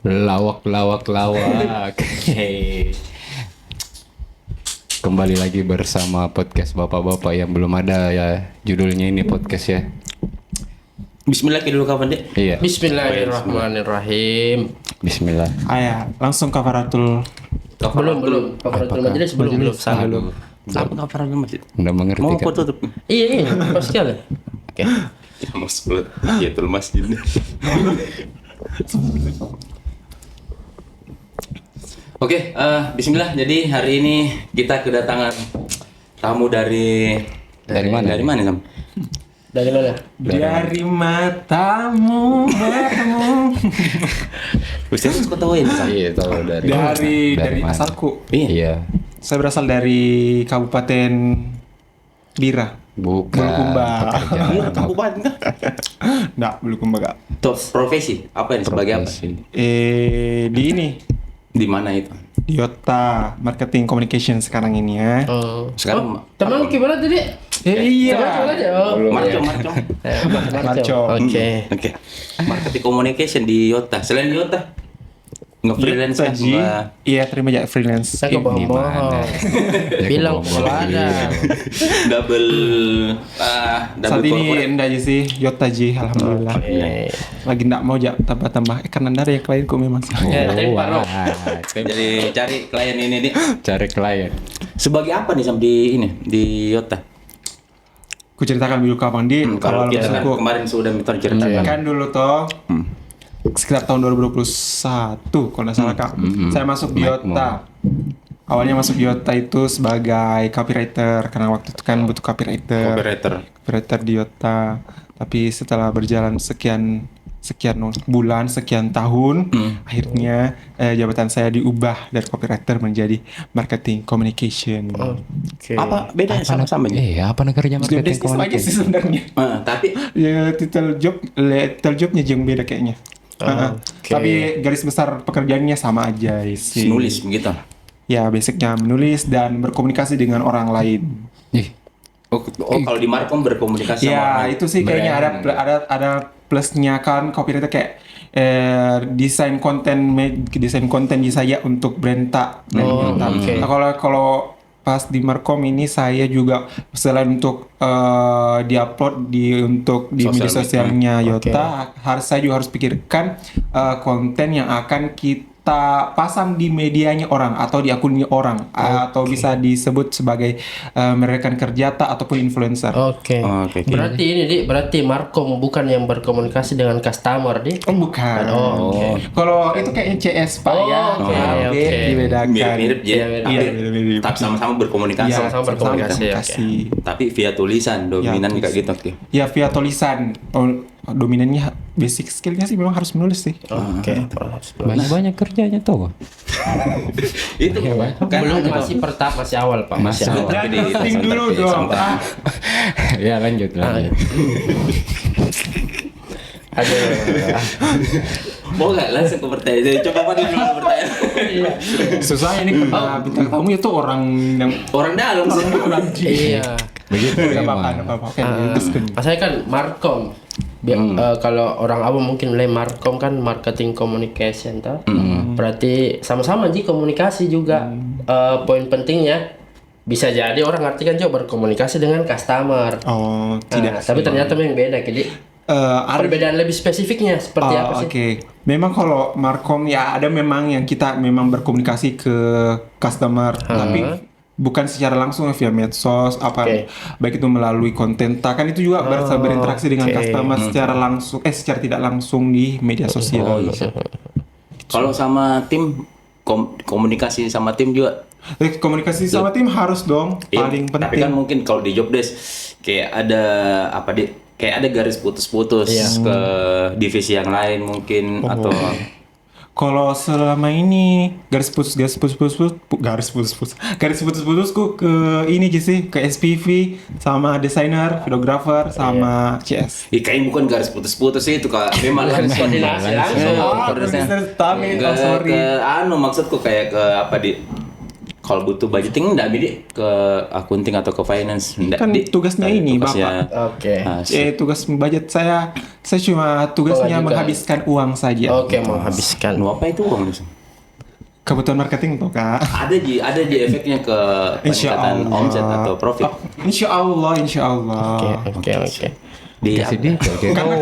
Lawak. Hei. Kembali lagi bersama podcast bapak-bapak yang belum ada ya. Judulnya ini podcast ya. Bismillah dulu kapan deh? Iya. Bismillahirrahmanirrahim. Bismillah. Ya, langsung kafaratul. Belum. Kafaratul majelis belum. Salah. Apa kafaratul masjid? Udah mengerti Mau kan? foto tuh. Iya, pasti ada. Oke. Masuk Tahiyatul masjid. Oke, Bismillah. Jadi hari ini kita kedatangan tamu dari mana? Dari mana, Sam? Dari mana? Dari matamu bertemu. Ustaz kau tahu ini, Sam? Iya, tahu dari mana? Asalku. Iya. Saya berasal dari Kabupaten Bira. Bukan. Bulukumba. Kamu kabupaten kah? Nggak, Bulukumba Kak. Tuh, profesi apa ini sebagai apa? Di ini, Di mana itu? di Yota Marketing Communication sekarang ini ya. Sekarang Teman gimana tadi? Iya. Teman aja. Oh, Marco. Marco. Oke. Oke. Marketing communication di Yota. Selain di Yota, nge-freelance kan? Ji. Iya, terima aja freelance. Saya Gimana? bohong. Bilang Bohong. ada. double Saat ini corporate. enggak aja sih, Yota Ji, alhamdulillah. Lagi enggak mau ya tambah-tambah. Karena enggak ada yang klienku memang. Jadi cari klien ini nih. Cari klien. Sebagai apa nih Sam di Yota? Ku ceritakan dulu kapan di Kalau awal kita kan masukku. kemarin sudah minta ceritakan. Kan dulu toh sekitar tahun 2021 kalau nggak salah Kak. Saya masuk di Yota. Awalnya masuk di Yota itu sebagai copywriter karena waktu itu kan butuh copywriter di Yota. Tapi setelah berjalan sekian bulan, sekian tahun, akhirnya jabatan saya diubah dari copywriter menjadi marketing communication. Oke. Apa bedanya sama-sama aja? Iya, apa negaranya Job marketing desk sama aja sih communication? sebenarnya. Tapi Ya titel jobnya aja yang beda kayaknya. Tapi garis besar pekerjaannya sama aja sih. nulis begitu. Ya basicnya menulis dan berkomunikasi dengan orang lain. Ih, Oh, kalau di Markom berkomunikasi sama Ya orang. itu sih kayaknya ada plusnya kan copywriter kayak desain konten di saya untuk brand tak. oke. Nah, kalau pas di Markom ini saya juga selain untuk diupload di media sosialnya Yota, saya juga harus pikirkan konten yang akan kita pasang di medianya orang atau di akunnya orang atau bisa disebut sebagai rekan kerja ataupun influencer. Oke. Oke. Berarti Markom bukan yang berkomunikasi dengan customer, Di. Oh bukan. Oke. Kalau itu kayaknya CS Pak ya. oke, Oke, oke. dibedakan. Mirip-mirip Iya, jadi. Iya, mirip-mirip. Tapi sama-sama berkomunikasi. Iya, sama-sama berkomunikasi, komunikasi. Tapi via tulisan dominan Ya, kayak gitu. Oke. Ya via tulisan. Dominannya basic skillnya sih memang harus menulis sih. Oke. banyak kerjanya tuh. Itu kan Belum, masih awal, Pak. Masih awal. Tapi di Testing dulu dong. Ya lanjut. Ada. mau nggak langsung ke pertanyaan? Coba Pak dulu pertanyaan. Susah ini karena bintang tamu itu orang yang Orang dalam sih. Iya. Begitu nggak memang. apa-apa, nggak apa-apa. Oke, teruskan. Saya kan Markom. Kalau orang awam mungkin mulai Markom kan marketing communication toh. Berarti sama-sama Ji komunikasi juga. Poin pentingnya bisa jadi orang artikan juga berkomunikasi dengan customer. Oh, tidak. Tapi ternyata memang beda. Jadi perbedaan lebih spesifiknya seperti apa sih? Oke, memang kalau Markom ya ada memang yang kita memang berkomunikasi ke customer, tapi bukan secara langsung via medsos baik itu melalui konten. Kan itu juga berinteraksi dengan customer secara tidak langsung di media sosial. Kalau sama tim komunikasi sama tim juga. Komunikasi sama tim harus dong, paling Tapi penting. kan mungkin kalau di job desk kayak ada kayak ada garis putus-putus ke divisi yang lain mungkin atau Kalau selama ini garis putus-putusku ke ini aja sih, ke SPV sama desainer, videographer sama CS. kayaknya bukan garis putus-putus itu Kak. Memang langsung Koordinasi langsung. koordinasinya. Tapi Nggak sorry. ke maksudku kayak ke apa kalau butuh budgeting enggak Bidi ke accounting atau ke finance enggak Kan tugasnya ini, Bapak. Oke. Tugas budget saya cuma tugasnya menghabiskan uang saja. Oke, menghabiskan. apa itu uang? Kebutuhan marketing tuh, Kak. Ada efeknya ke peningkatan omset atau profit. Insya Allah. Oke. Kasih dia. Karena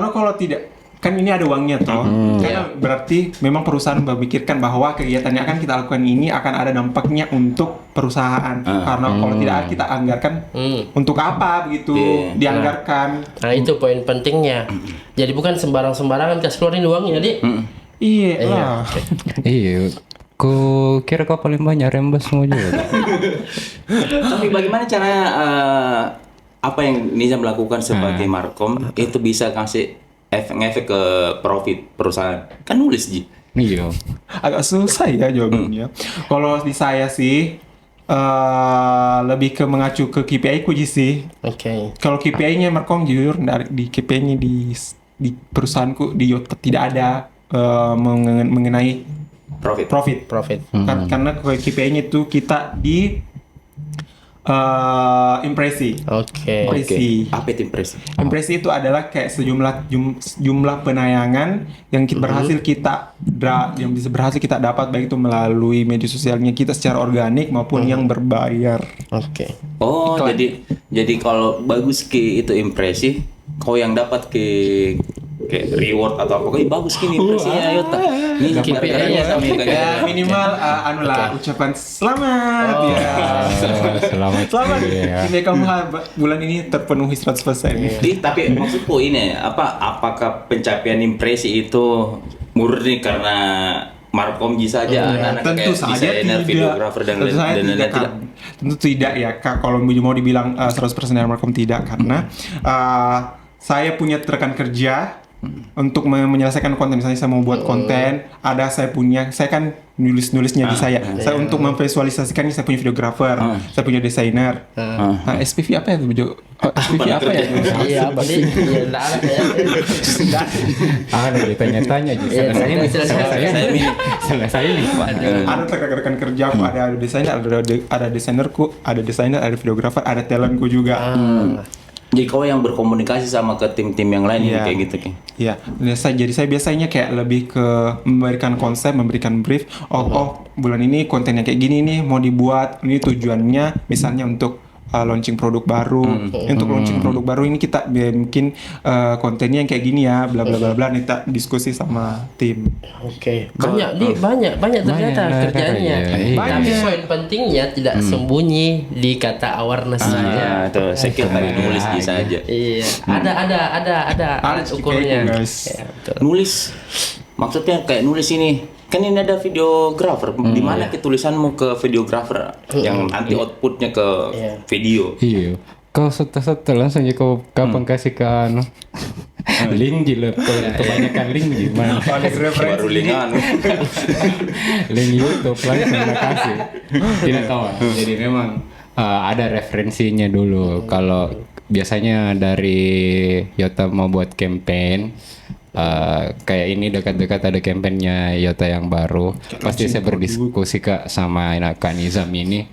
kalau tidak kan ini ada uangnya toh. Karena berarti memang perusahaan memikirkan bahwa kegiatan yang akan kita lakukan ini akan ada dampaknya untuk perusahaan. Karena kalau tidak kita anggarkan untuk apa begitu dianggarkan. Nah, itu poin pentingnya. Jadi bukan sembarangan kasih keluarin uangnya, Dik. Iya lah. Iya. Kira kau paling banyak rembes semua juga. Tapi bagaimana cara apa yang Nizam lakukan sebagai markom itu bisa kasih efek ke profit perusahaan? Kan nulis Ji. Iya. Agak susah ya jawabannya. Kalau di saya sih lebih ke mengacu ke KPI ku sih. Oke. Kalau KPI-nya Markom jujur di KPI-nya di perusahaanku di Yota tidak ada mengenai profit. Karena KPI-nya itu kita di impresi. Oke. Apa itu impresi? Impresi itu adalah kayak jumlah penayangan yang berhasil kita dapat baik itu melalui media sosialnya kita secara organik maupun yang berbayar. Oke. Oh, jadi kalau bagus itu impresi, kau yang dapat kayak reward atau apa, bagus gini impresinya Yota. Ini KPI-nya tapi Ya minimal ucapan selamat ya. Selamat. Ya. Ini kamu bulan ini terpenuhi 100%. Tapi maksudku ini apakah pencapaian impresi itu murni karena Markom saja, anak-anak tentu kayak saja desainer, videografer dan lain-lain tidak? Tentu tidak ya Kak, kalau mau dibilang 100% dari Markom tidak, karena saya punya rekan kerja untuk menyelesaikan konten. Misalnya saya mau buat konten, saya kan nulisnya di saya. Saya untuk memvisualisasikannya saya punya videografer, saya punya desainer. Nah, SPV apa ya? SPV apa ya? Iya, berarti ya enggak ada ya. Ditanya-tanya aja. Selesai nih. Ada rekan kerja aku, ada desainerku, ada desainer, ada videografer, ada talentku juga. Jadi kau yang berkomunikasi sama ke tim-tim yang lain kayak gitu kan? Iya, jadi saya biasanya kayak lebih ke memberikan konsep, memberikan brief. Bulan ini kontennya kayak gini nih mau dibuat. Ini tujuannya misalnya untuk launching produk baru. Untuk launching produk baru ini kita bikin kontennya yang kayak gini ya, bla bla bla bla. Kita diskusi sama tim. Oke. Banyak ternyata kerjanya. Tapi poin pentingnya tidak sembunyi di kata awareness saja. Tuh, saya kira tadi nulis bisa aja. Iya. Ada alat ukurnya. Guys. Ya, betul. Nulis, maksudnya kayak nulis ini. Kan ini ada videografer. Di mana tulisanmu ke videografer yang nanti outputnya ke video. Iya. Kau setel langsung aja kau kapan kasih ke link gila. Kebanyakan link gimana? Baru lingan. Link YouTube langsung kasih. Tidak tahu. Jadi memang ada referensinya dulu. Kalau biasanya dari Yota mau buat campaign, kayak ini dekat-dekat ada kampanyenya Yota yang baru, pasti saya berdiskusi sama Kak Nizam ini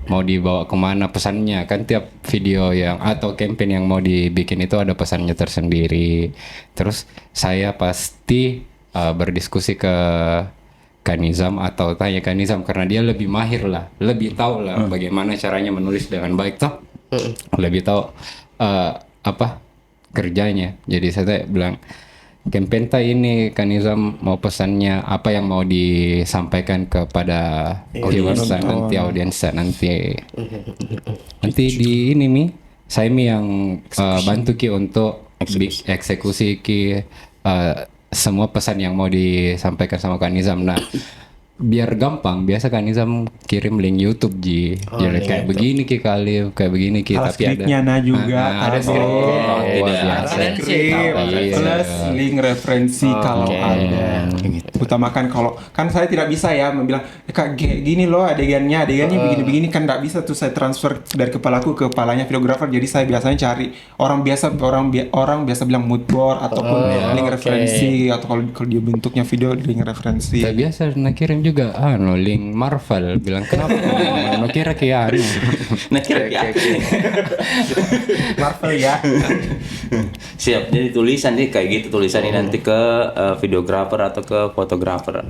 mau dibawa kemana pesannya. Kan tiap video yang atau campaign yang mau dibikin itu ada pesannya tersendiri. Terus saya pasti berdiskusi ke Kak Nizam atau tanya Kak Nizam karena dia lebih mahir lah, lebih tahu lah bagaimana caranya menulis dengan baik toh, lebih tahu kerjanya. Jadi saya bilang Kempenta ini Kak Nizam mau pesannya apa yang mau disampaikan kepada viewersnya nanti, audiensnya nanti di ini saya yang bantu Ki untuk eksekusi Ki semua pesan yang mau disampaikan sama Kak Nizam. Nah biar gampang, biasa Kak Nizam kirim link YouTube Ji. Jadi kayak begini Ki Khalif, kayak begini Ki, tapi ada juga ada skrip plus link referensi kalau ada. Utamakan kalau kan saya tidak bisa ya bilang Kak gini loh adegannya begini-begini, kan tidak bisa tuh saya transfer dari kepalaku ke kepalanya videografer. Jadi saya biasanya cari orang biasa bilang mood board ataupun link referensi, atau kalau dia bentuknya video link referensi. Saya biasa kirim juga link Marvel bilang kenapa no kira kayak Nah kira-kira Marvel ya. siap. Jadi tulisan nih kayak gitu tulisan ini nanti ke videografer atau ke fotografer.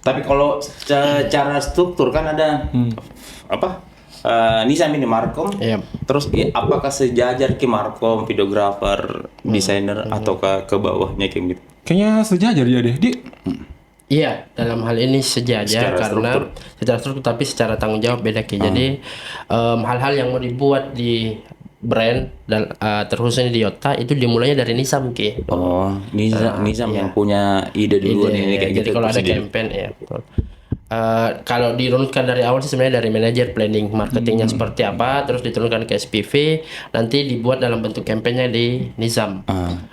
Tapi kalau secara struktur kan ada apa? Nizam ini Markom. Yep. Terus apakah sejajar ke Markom, videografer, desainer atau ke bawahnya kayak gitu? Kayaknya sejajar ya deh. Iya, dalam hal ini sejajar Secara karena secara struktur tapi secara tanggung jawab beda Ki. Jadi hal-hal yang mau dibuat di brand dan terkhususnya di Yota itu dimulainya dari Nizam Ki. Oh, Nizam yang punya ide dulu ini kayak Jadi gitu. kalau ada terus dia- campaign ya betul. Kalau dirunutkan dari awal sih sebenarnya dari manajer planning marketingnya seperti apa, terus diturunkan ke SPV, nanti dibuat dalam bentuk kampanye di Nizam.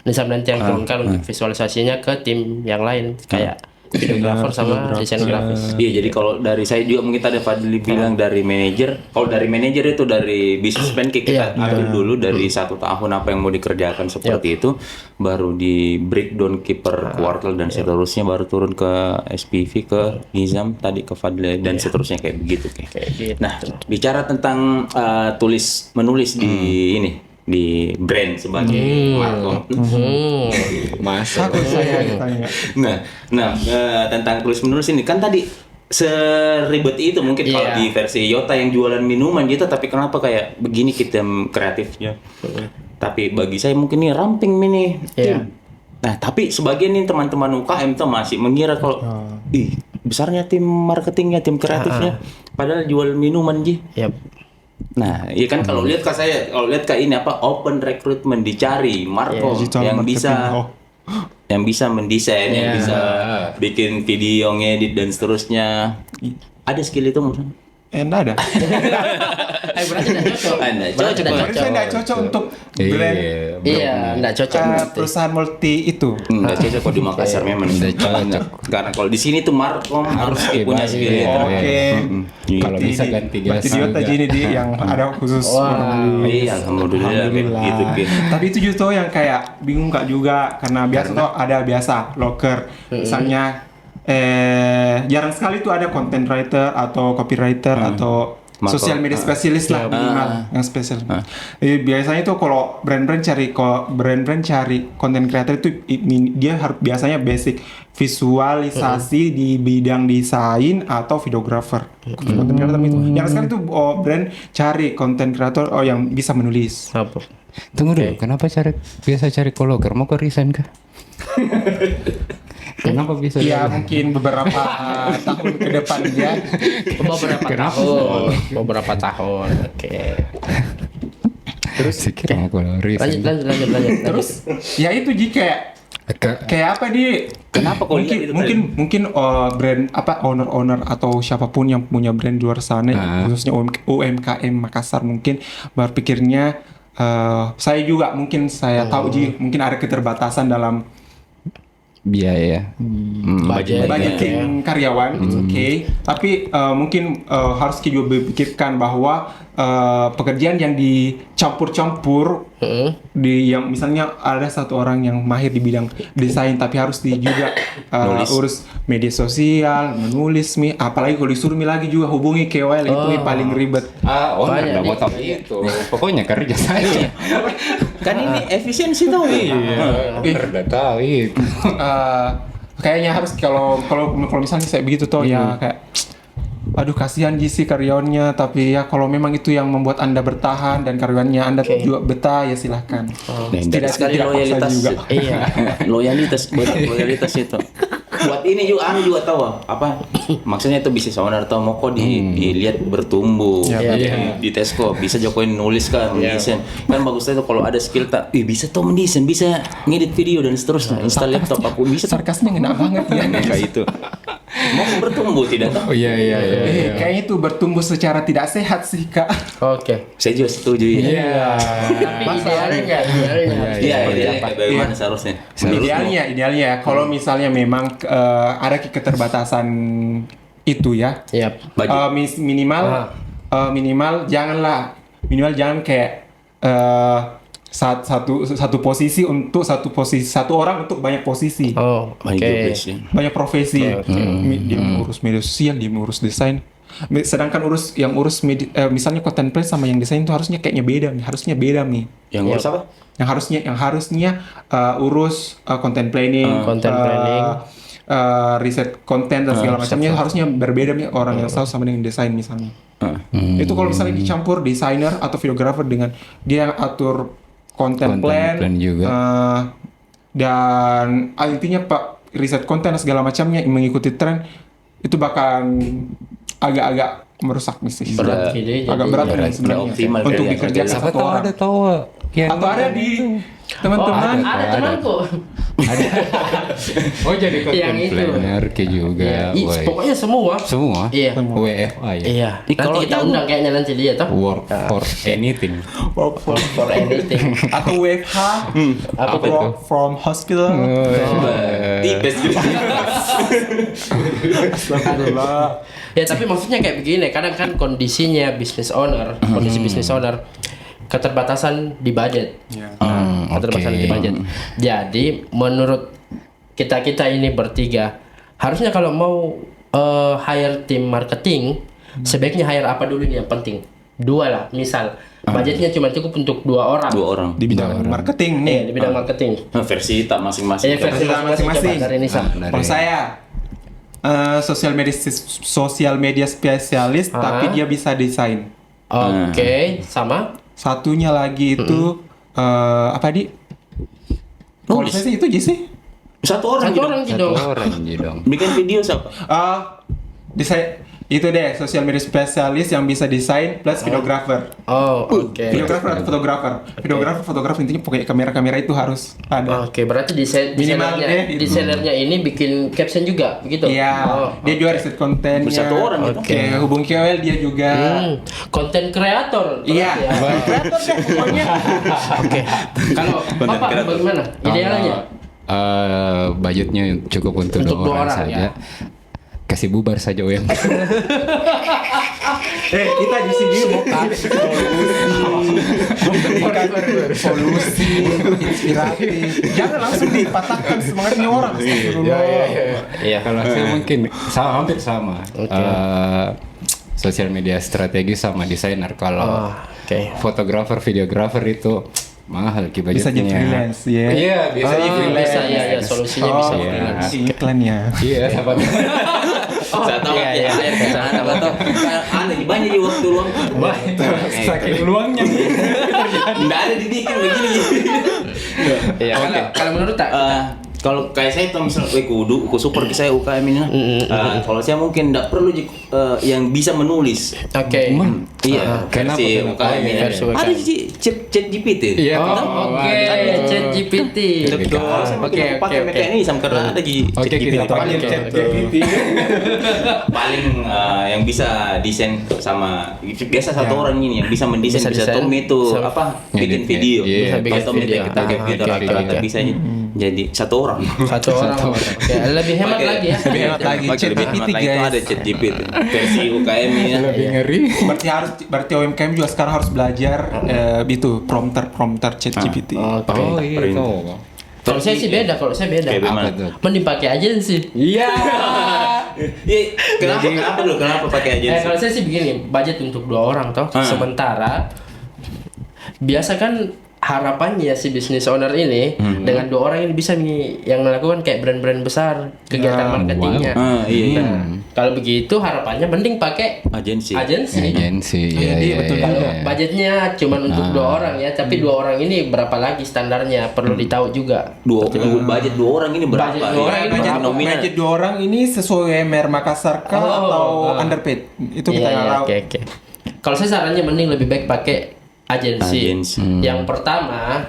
Nizam nanti yang turunkan untuk visualisasinya ke tim yang lain kayak videografer sama desain grafis. Iya, jadi kalau dari saya juga mungkin tadi Fadli bilang dari manajer. Kalau dari manajer itu dari business plan kita ambil dulu dari 1 tahun apa yang mau dikerjakan seperti itu, baru di breakdown per kuartal dan seterusnya, baru turun ke SPV, ke Nizam, tadi ke Fadli dan seterusnya kayak begitu. Kayak gitu. Nah, bicara tentang menulis di ini di brand sebagai Markom. masuk. Takut saya ditanya. Tentang tulis menulis ini kan tadi seribet itu mungkin kalau di versi Yota yang jualan minuman gitu, tapi kenapa kayak begini kita kreatifnya? Tapi bagi saya mungkin ini ramping ini. Nah, tapi sebagian nih teman-teman UKM tuh masih mengira kalau besarnya tim marketingnya, tim kreatifnya, padahal jual minuman Ji. Yap. Nah, iya kan kalau lihat Kak saya, kalau lihat Kak ini apa open recruitment dicari Markom Digital yang marketing. bisa yang bisa mendesain, yang bisa bikin video, ngedit dan seterusnya. Ada skill itu mungkin? Enggak ada. Berarti tidak cocok. Nggak Berarti cocok. tidak Berarti saya nggak cocok untuk brand Iya, tidak cocok. berarti. perusahaan multi itu. Nggak cocok kalau di Makassar memang. Nggak cocok. Karena kalau di sini tuh Markom harus punya baik. skill. Iya. Oke. Kalau bisa ganti Berarti jasa di Yota juga. gini di yang ada khusus. Iya, alhamdulillah. Gitu, gitu. Tapi itu justru yang kayak bingung Kak juga karena biasa tuh ada biasa loker misalnya jarang sekali tuh ada content writer atau copywriter atau social media specialist lah minimal yang spesial. Biasanya tuh kalau brand-brand cari content creator itu dia harus biasanya basic visualisasi di bidang desain atau videographer. Content creator itu. Yang sekali tuh brand cari content creator yang bisa menulis. Apa? Tunggu dulu, kenapa biasa cari kologer? Mau ke resign kah? Kenapa bisa? Ya mungkin beberapa tahun ke depan ya. Beberapa tahun. Oke. Terus kira kalau resign. Lanjut. Terus ya itu jika kayak apa di Kenapa kok lihat itu mungkin brand apa owner atau siapapun yang punya brand di luar sana khususnya UMKM Makassar mungkin berpikirnya saya juga mungkin saya tahu mungkin ada keterbatasan dalam biaya. budgeting karyawan, oke. Tapi mungkin harus kita juga berpikirkan bahwa pekerjaan yang dicampur-campur di yang misalnya ada satu orang yang mahir di bidang desain tapi harus juga urus media sosial, menulis apalagi kalau disuruh lagi juga hubungi KOL itu paling ribet. Nggak mau tahu itu. Pokoknya kerja saya. Kan ini efisiensi tuh. Udah tahu itu. Kayaknya harus kalau misalnya saya begitu tuh ya kayak aduh kasihan sih karyawannya, tapi ya kalau memang itu yang membuat Anda bertahan dan karyawannya Anda juga betah ya silahkan. Tidak sekali tidak paksa loyalitas. juga. Iya. loyalitas itu. Buat ini juga juga tahu apa? Maksudnya itu bisnis owner atau mau kok dilihat bertumbuh. Di tes kok bisa jokoin nulis kan, mendesain. Kan bagus itu kalau ada skill tak, bisa tuh mendesain, bisa ngedit video dan seterusnya. Install laptop aku bisa tuh. Sarkasnya ngena banget ya. Kayak itu. Mau bertumbuh tidak tahu. Iya. Kayaknya itu bertumbuh secara tidak sehat sih Kak. Oke. Saya juga setuju ya. Tapi idealnya enggak? Iya, bagaimana seharusnya? Idealnya kalau misalnya memang ada keterbatasan itu ya. Yap. Minimal jangan kayak satu posisi untuk satu orang untuk banyak posisi. Oh, oke. Banyak job desk ya. Banyak profesi. Dia mengurus media sosial, dia mengurus desain. Sedangkan misalnya content plan sama yang desain itu harusnya kayaknya beda nih, Yang ngurus apa? yang harusnya urus content planning, riset konten dan segala macamnya harusnya berbeda nih orang yang tahu sama dengan desain misalnya. Itu kalau misalnya dicampur desainer atau videographer dengan dia yang atur content plan juga. Dan intinya Pak riset konten dan segala macamnya mengikuti tren itu bakal agak merusak bisnis. Berat ide, Agak berat Berat, sebenarnya optimal untuk kayaknya. dikerjakan Siapa satu tahu orang. ada tahu yang Atau ada di teman-teman. ada temanku. Oh jadi Yang content itu. planner kayak juga. Woy. Pokoknya semua. Semua. Iya. WFA ya. Iya. Ih, Nanti kalau kita yang- undang kayaknya nanti dia toh. Work for anything. For anything. Atau WFH Apa Apa tuh? work from hospital. Tipes juga. Astagfirullah. Ya tapi maksudnya kayak begini, kadang kan kondisinya business owner, kondisi business owner keterbatasan di budget. Keterbatasan di budget. Jadi menurut kita ini bertiga, harusnya kalau mau hire tim marketing, sebaiknya hire apa dulu nih yang penting? 2 lah, misal budgetnya cuma cukup untuk 2 orang. 2 orang. Di bidang marketing nih. Di bidang marketing. Versi tak masing-masing. Versi masing-masing masing-masing. coba dari Nisa. Kalau saya sosial media spesialis tapi dia bisa desain. Oke, sama. Satunya lagi itu apa di? Kalau Nulis. saya sih itu aja sih. Satu orang. Satu orang Satu dong. orang dong. Bikin video siapa? Desain itu deh sosial media spesialis yang bisa desain plus videographer. Oh, oke. Videographer atau fotografer intinya pokoknya kamera itu harus ada. Oke, berarti Minimal deh, itu. desainernya ini bikin caption juga, begitu? Iya, Oh, dia juga riset kontennya. Bersatu orang gitu. Oke. Hubungi KOL dia juga. konten kreator. Iya, berarti ya. kreator deh pokoknya. Oke. Kalau Konten Bapak kreator. bagaimana? Idealnya? Budgetnya cukup untuk Untuk 2 dua orang orang, saja. ya. Kasih bubar saja UMK. Kita di sini mau kasih memberikan solusi inspiratif. Jangan langsung dipatahkan semangatnya orang. Astagfirullah. Iya. Kalau saya mungkin hampir sama. Oke. Sosial media strategi sama desainer. Kalau Oke. fotografer, videografer itu mahal ki Bisa jadi budgetnya. freelance, ya. Iya, bisa jadi freelance. Bisa ya, solusinya bisa iya. freelance. Iklannya. Iya, siapa tahu. Saya tahu iya, iya. air ke sana atau ada di banyak di waktu luang. Wah, itu saking luangnya. Enggak ada dibikin begini. Iya. Kalau menurut tak? Kalau kayak saya tuh misalnya, kudu support ke saya UKM ini. Kalau saya mungkin enggak perlu yang bisa menulis. Oke. Iya, Kenapa versi kenapa? UKM ini. Versi UKM. Ada chat GPT. Iya, Oh, oke. ChatGPT. Betul. Kalau saya mungkin Oke, pakai oke. mekanisme karena ada di Oke, ChatGPT. kita Panggil Oke, chat betul. GPT. Paling yang bisa desain sama biasa satu orang ini yang bisa mendesain Bisa bisa desain, Tom itu bisa apa bikin ngedit, video. iya, bisa bikin Tom video. kita Ah, gitu oke, rata-rata oke. bisa jadi satu orang. Satu orang. Oke, lebih hemat Pakai- lagi ya. Lebih hemat lagi. Pakai lebih ChatGPT, hemat lagi itu guys. ada chat GPT versi UKM ini ya. Lebih ngeri. Berarti UMKM juga sekarang harus belajar itu prompter chat GPT. Oke. Oh iya, Perintah. tahu. Kalau saya sih beda, kalau saya beda. Kayak gimana? Apa tuh? Mending pakai agensi. Iya. Iya, kenapa dulu kenapa pakai agensi? Kalau saya sih begini, budget untuk 2 orang toh. Sementara biasa kan harapannya si business owner ini dengan 2 orang ini bisa nih yang melakukan kayak brand-brand besar kegiatan marketingnya. Iya. Kalau begitu harapannya mending pakai Agensi. agensi. Agensi, Iya, iya, betul iya, Kalau iya. budgetnya cuma untuk 2 orang ya, tapi 2 orang ini berapa lagi standarnya perlu ditahu juga. Budget 2 orang ini berapa? Budget 2 orang ini Budget berapa? nominal. Budget 2 orang ini sesuai UMR Makassar kah atau underpaid? Itu kita Iya, nggak iya, tahu. oke. Kalau saya sarannya mending lebih baik pakai agensi. Yang pertama,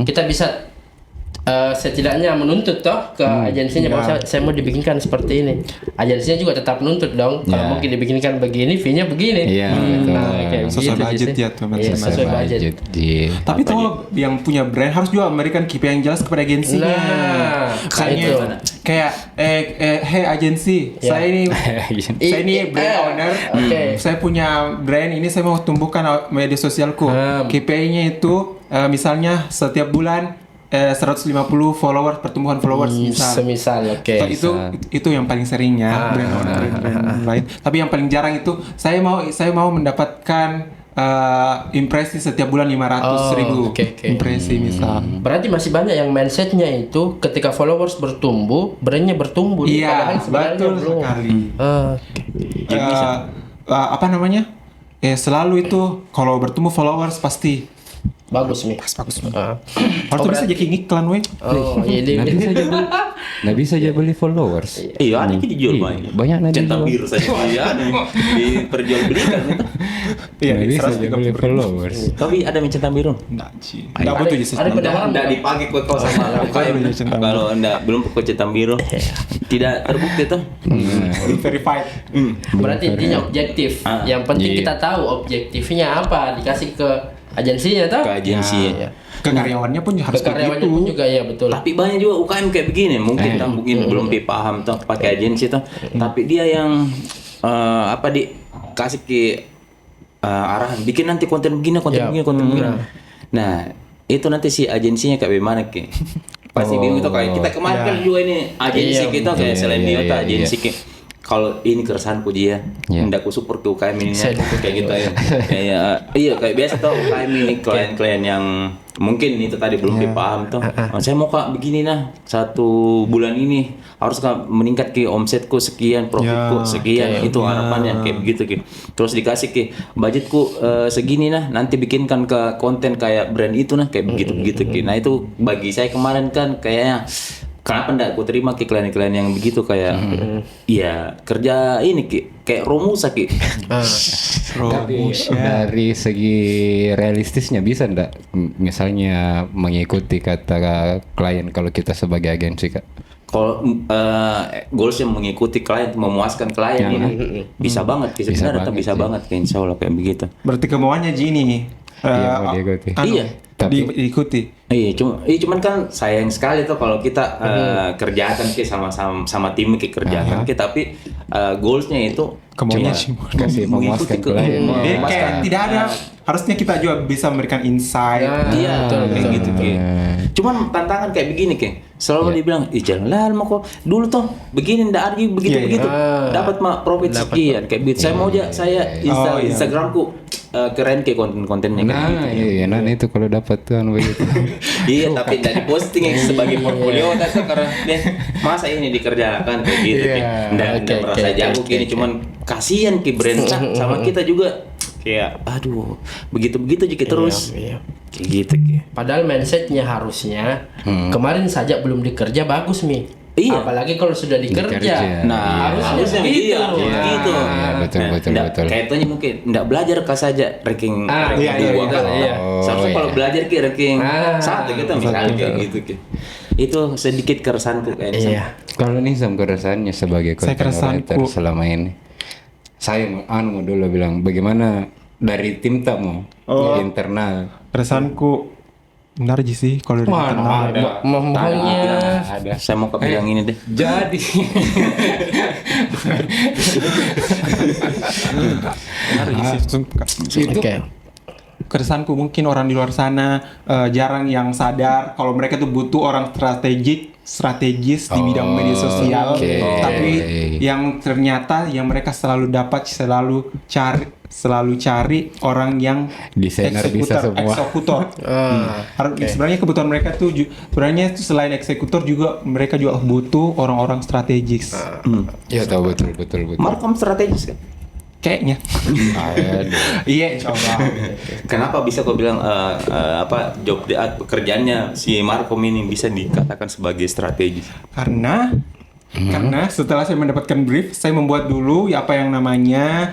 kita bisa setidaknya menuntut toh ke agensinya bahwa saya mau dibikinkan seperti ini. Agensinya juga tetap menuntut dong. Kalau Ya. mungkin dibikinkan begini, fee-nya begini. Iya, betul. Kayak Sesuai gitu budget sih. ya, teman-teman. Iya, sesuai budget. Iya. Tapi tuh yang punya brand harus juga memberikan KPI yang jelas kepada agensinya. Nah, Misalnya itu. kayak hey agensi, Ya. saya ini brand owner. Oke. Saya punya brand ini, saya mau tumbuhkan media sosialku. KPI-nya itu misalnya setiap bulan 150 followers, pertumbuhan followers misal. Semisal, oke. So, itu yang paling seringnya brand lain. Tapi yang paling jarang itu saya mau mendapatkan impresi setiap bulan 500.000 impresi misal. Berarti masih banyak yang mindsetnya itu ketika followers bertumbuh, brandnya bertumbuh. Iya, betul sekali. Apa namanya? Selalu itu kalau bertumbuh followers pasti bagus nih. bagus. Harus bisa jadi iklan weh. Oh, iya. Nggak bisa aja beli followers. Iya, ada yang dijual banyak. Banyak nanti Centang dijual. biru saja iya, ada yang diperjualbelikan itu. Iya, Nggak bisa aja beli followers. Tapi ada yang centang biru. Enggak sih. Enggak butuh jadi Ada penawaran Enggak dipakai kau sama UKM. Kalau enggak belum pakai centang biru. Tidak terbukti tuh. verified. Berarti intinya objektif. Yang penting kita tahu objektifnya apa, dikasih ke agensinya toh. Ke agensi. Ke karyawannya pun harus Ke karyawannya begitu. pun juga ya betul. Tapi banyak juga UKM kayak begini, mungkin belum paham tuh pakai agensi tuh. Tapi dia yang kasih ke arahan, bikin nanti konten begini, konten begini. Nah, itu nanti si agensinya kayak gimana ke? Pasti bingung tuh kayak kita kemarin kan juga ini agensi kita kayak selain dia agensi ke. Kalau ini keresahanku dia, hendak ku support ke UKM ini kayak gitu ya. Kayak biasa tuh UKM ini klien-klien yang mungkin itu tadi belum dipaham tuh. Saya mau kak begini nah, 1 bulan ini harus kak meningkat ke omsetku sekian, profitku sekian, itu harapannya kayak begitu ke. Terus dikasih ke budgetku segini nah, nanti bikinkan ke konten kayak brand itu nah, kayak begitu ke. Nah itu bagi saya kemarin kan kayaknya kenapa ndak aku terima ke klien-klien yang begitu kayak ya kerja ini kayak Romusa ki. Tapi dari segi realistisnya bisa ndak misalnya mengikuti kata klien kalau kita sebagai agensi kak? Kalau goalsnya mengikuti klien, memuaskan klien ini bisa banget, sebenarnya bisa banget kayak insya Allah kayak begitu. Berarti kemauannya Gini. Iya, mau diikuti. Iya. Diikuti. Cuman kan sayang sekali tuh kalau kita kerjakan ke sama tim ke kerjakan ke, tapi goalsnya itu Kemauannya cuma kasih memuaskan klien. Kayak tidak ada. Harusnya kita juga bisa memberikan insight. Iya, kayak gitu Ki. Cuman tantangan kayak begini Ki. Selalu dibilang, jangan mau kok dulu toh begini ndak ada begitu. Dapat mah profit sekian kayak begitu. Saya mau aja Instagramku keren kayak konten-kontennya kayak Nah itu kalau dapat tuh begitu. Iya, tapi dari posting yang sebagai portfolio kan karena masa ini dikerjakan kayak gitu Ki. Ndak merasa jago gini, cuman kasihan Ki brand sama kita juga kayak aduh begitu juga terus kayak gitu Ki. Padahal mindsetnya harusnya kemarin saja belum dikerja bagus Mi. Iya. Apalagi kalau sudah dikerja. Nah, harusnya begitu. Begitu. Betul. Kayaknya mungkin enggak belajar kah saja ranking iya, kan. Seharusnya kalau belajar Ki ranking 1 kita misalnya kayak gitu Ki. Itu sedikit keresahanku kayaknya. Iya. Kalau nih sama keresahannya sebagai Saya content writer selama ini, saya mau dulu bilang bagaimana dari tim tamu internal. Keresahanku benar aja sih kalau dari internal. Mohonnya Saya mau bilang ini deh. Jadi Benar aja sih. itu Keresahanku mungkin orang di luar sana jarang yang sadar kalau mereka tuh butuh orang strategis di bidang media sosial, tapi yang ternyata yang mereka selalu dapat selalu cari orang yang desainer bisa semua. eksekutor. Sebenarnya kebutuhan mereka tuh sebenarnya selain eksekutor juga mereka juga butuh orang-orang strategis. Ya tahu betul. Markom strategis kan? Kayaknya. Iya, coba. Kenapa bisa kau bilang job pekerjaannya si Markom ini bisa dikatakan sebagai strategis? Karena setelah saya mendapatkan brief, saya membuat dulu apa yang namanya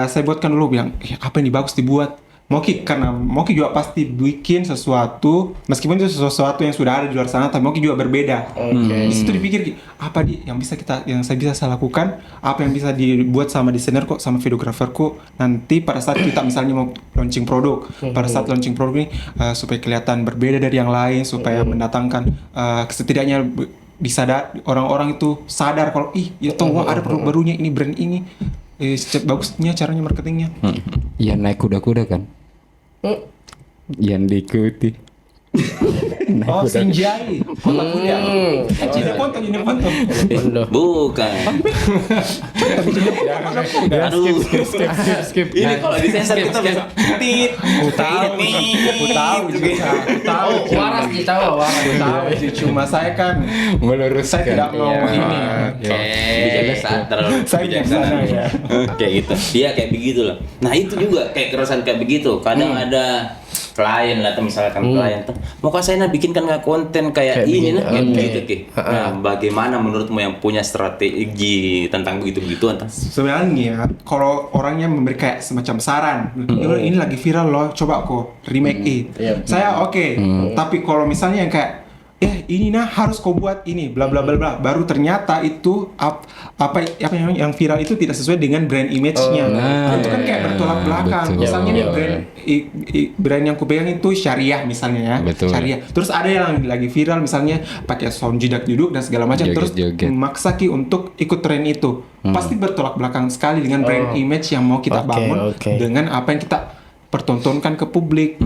saya buatkan dulu bilang apa ini bagus dibuat. Karena Moki juga pasti bikin sesuatu meskipun itu sesuatu yang sudah ada di luar sana, tapi Moki juga berbeda. Di situ dipikir apa yang saya bisa lakukan, apa yang bisa dibuat sama desainer kok sama videograferku nanti pada saat kita misalnya mau launching produk, pada saat launching produk ini supaya kelihatan berbeda dari yang lain, supaya mendatangkan setidaknya orang-orang itu sadar kalau wah ada produk barunya ini brand ini bagusnya caranya marketingnya. Ya naik kuda-kuda kan. yang diikuti. Oh, Sinjai. Kota kuliah. Ini foto. Bukan. Aduh. Skip. Ini kalau disensor kita bisa tit. Aku tahu Waras nih tahu waras. Tahu sih, cuma saya kan Meluruskan. saya tidak mau ini. Bijaksana, terlalu Saya bijaksana ya. kayak gitu. Dia kayak begitu lah. Nah itu juga kayak keresahan kayak begitu. Kadang ada klien lah, atau misalkan klien tuh mau kak saya bikinkan nggak konten kayak ini nah gitu Ki. Nah bagaimana menurutmu yang punya strategi tentang begitu-begituan? Sebenarnya kalau orangnya memberi kayak semacam saran, ini lagi viral loh, coba kok remake it. Saya oke. Tapi kalau misalnya yang kayak ini nah harus kau buat ini bla bla bla bla, baru ternyata itu apa yang viral itu tidak sesuai dengan brand image-nya. Itu kan kayak bertolak belakang. Betul. Misalnya nih brand yang kupegang itu syariah misalnya ya. Betul. Syariah. Terus ada yang lagi viral misalnya pakai sound jidak duduk dan segala macam, terus Joget-joget. memaksa Ki untuk ikut tren itu. Pasti bertolak belakang sekali dengan brand image yang mau kita bangun dengan apa yang kita pertontonkan ke publik.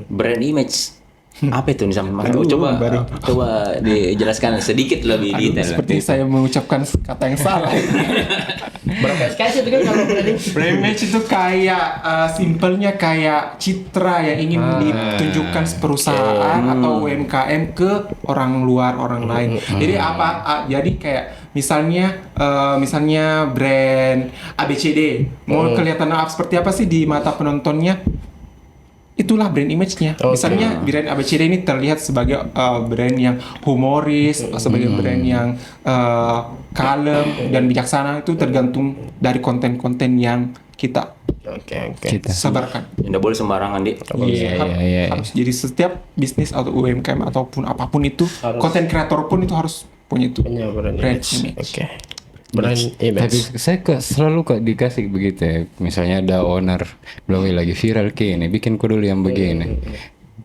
Brand image apa itu nih sama Mas? Coba dijelaskan sedikit lebih detail. Seperti saya mengucapkan kata yang salah. Berapa SKS itu kan kalau branding? Brand image itu kayak simpelnya kayak citra yang ingin ditunjukkan perusahaan atau UMKM ke orang luar, orang lain. Jadi jadi kayak misalnya brand ABCD mau kelihatan seperti apa sih di mata penontonnya? Itulah brand image-nya. Misalnya brand ABCD ini terlihat sebagai brand yang humoris, sebagai brand yang kalem dan bijaksana. Itu tergantung dari konten-konten yang kita Kita. sebarkan. Tidak boleh sembarangan Dik. Iya. Harus jadi setiap bisnis atau UMKM ataupun apapun itu, konten kreator pun itu harus punya itu. Punya brand image. Oke. Brand Tapi image. saya selalu kok dikasih begitu ya. Misalnya ada owner bilang lagi viral ini, bikin ku dulu yang begini.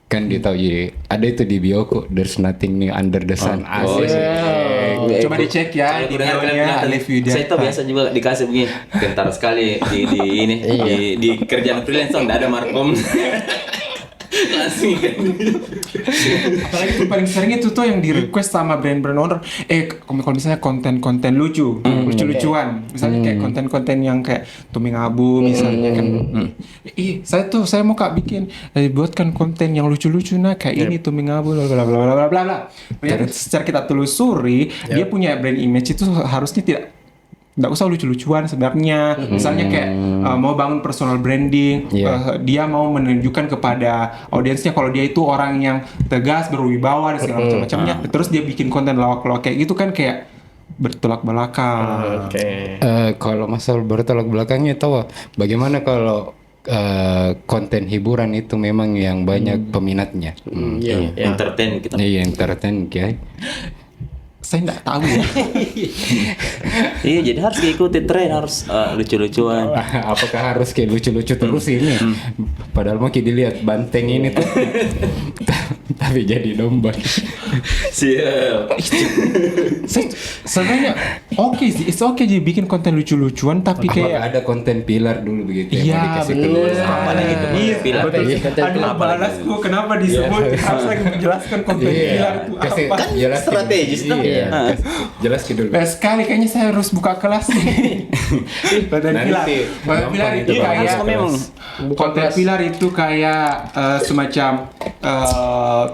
Kan dia tahu jadi ada itu di bioku, there's nothing new under the sun. Asik. Coba dicek ya Kalau di dengar videonya Alif Widya. saya tuh biasa juga dikasih begini. Gentar sekali di ini di kerjaan freelance tuh nggak ada markom. Langsung kan. Apalagi tuh paling sering itu tuh yang di request sama brand-brand owner. Kalau misalnya konten-konten lucu-lucuan, misalnya kayak konten-konten yang kayak Tuming Abu misalnya kan. Saya mau kak bikin, buatkan konten yang lucu-lucu nah kayak ini Tuming Abu bla bla bla bla bla bla. Ternyata secara kita telusuri, dia punya brand image itu harusnya nggak usah lucu-lucuan sebenarnya. Misalnya kayak mau bangun personal branding, dia mau menunjukkan kepada audiensnya kalau dia itu orang yang tegas, berwibawa dan segala macam-macamnya. Terus dia bikin konten lawak-lawak kayak gitu kan kayak bertolak belakang. Kalau masalah bertolak belakangnya tahu bagaimana kalau konten hiburan itu memang yang banyak peminatnya. Entertain kita. Iya, entertain ya. Saya nggak tahu ya. Iya, jadi harus ikuti tren, harus lucu-lucuan. Apakah harus kayak lucu-lucu terus ini? Padahal mau dilihat banteng ini tuh, tapi jadi domba. Siap. Sebenarnya oke sih, it's okay jadi bikin konten lucu-lucuan tapi Apakah kayak ada konten pilar dulu begitu yang mau iya dikasih betul. keluar? Apa lagi itu? Iya, Pilar. betul. Konten Aduh, pilar. balasku kenapa disebut harus lagi menjelaskan konten pilar itu Kasih apa? jelaskan. strategis tuh. Iya, jelaskan dulu. Nah, sekali kayaknya saya harus buka kelas nih. Konten Nanti pilar. Konten pilar gampang itu itu, kayak Harus memang. konten pilar itu kayak semacam